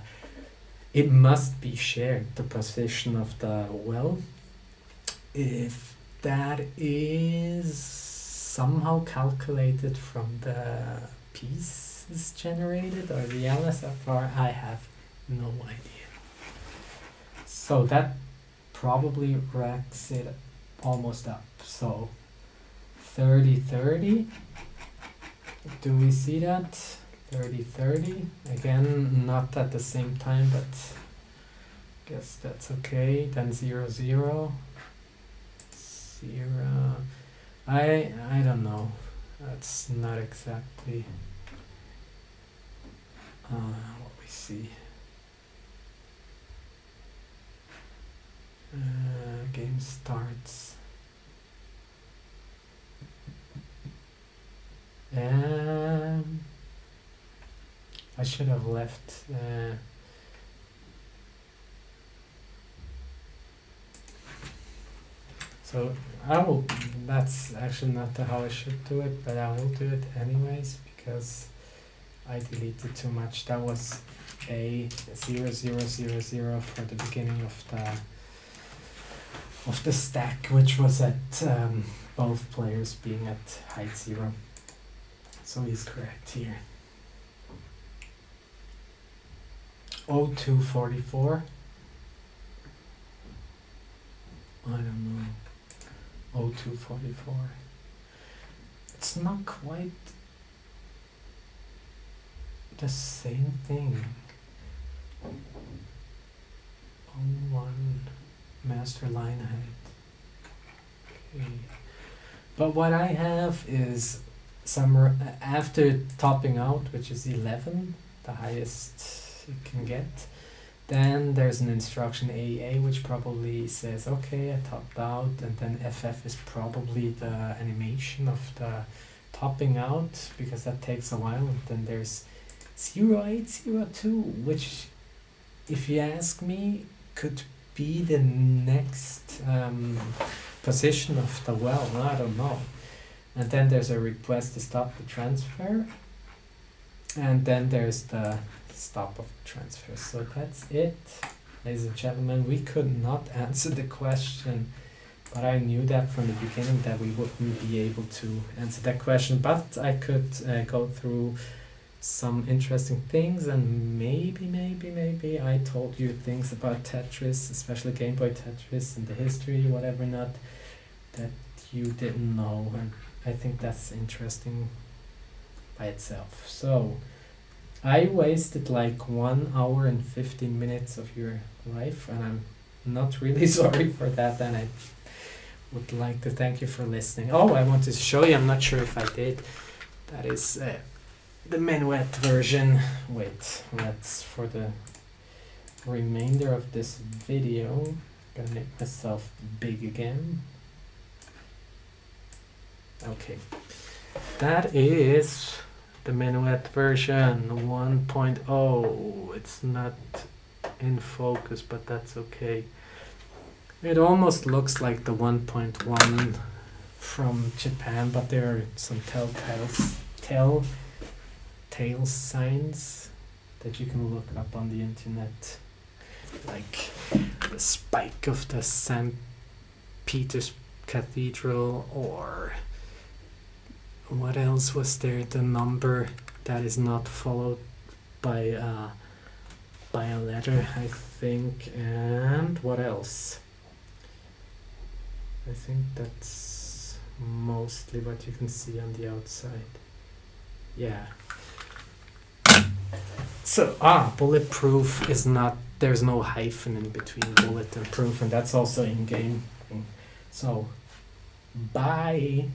it must be shared, the position of the well, if that is somehow calculated from the pieces generated or the LSFR, I have no idea. So that probably racks it almost up. So 30, 30. Do we see that? 30, 30. Again, not at the same time, but guess that's okay. Then 0, 0. 0. I don't know. That's not exactly what we see. Game starts. I should have left. So I will, that's actually not how I should do it, but I will do it anyways because I deleted too much. That was a 0, 0, 0, 0 for the beginning of the stack, which was at both players being at height 0. So he's correct here. 0244. I don't know. 0244. It's not quite the same thing. 01 master line height. Okay. But what I have is after topping out, which is 11, the highest you can get. Then there's an instruction AA, which probably says, okay, I topped out, and then FF is probably the animation of the topping out, because that takes a while. And then there's 0802, which, if you ask me, could be the next position of the well. I don't know. And then there's a request to stop the transfer, and then there's the stop of transfer. So that's it, ladies and gentlemen. We could not answer the question, but I knew that from the beginning that we wouldn't be able to answer that question. But I could go through some interesting things, and maybe I told you things about Tetris, especially Game Boy Tetris and the history, whatever not, that you didn't know, and I think that's interesting by itself. So I wasted like 1 hour and 15 minutes of your life, and I'm not really sorry for that, and I would like to thank you for listening. Oh, I wanted to show you, I'm not sure if I did, that is the Minuet version. Wait, let's, for the remainder of this video, I'm gonna make myself big again. Okay, that is the Minuet version 1.0. It's not in focus, but that's okay. It almost looks like the 1.1 from Japan, but there are some telltale signs that you can look up on the internet, like the spike of the St. Peter's Cathedral, or what else was there? The number that is not followed by a letter, I think. And what else? I think that's mostly what you can see on the outside. Yeah. So, bulletproof is not, there's no hyphen in between bullet and proof, and that's also in game. So, bye.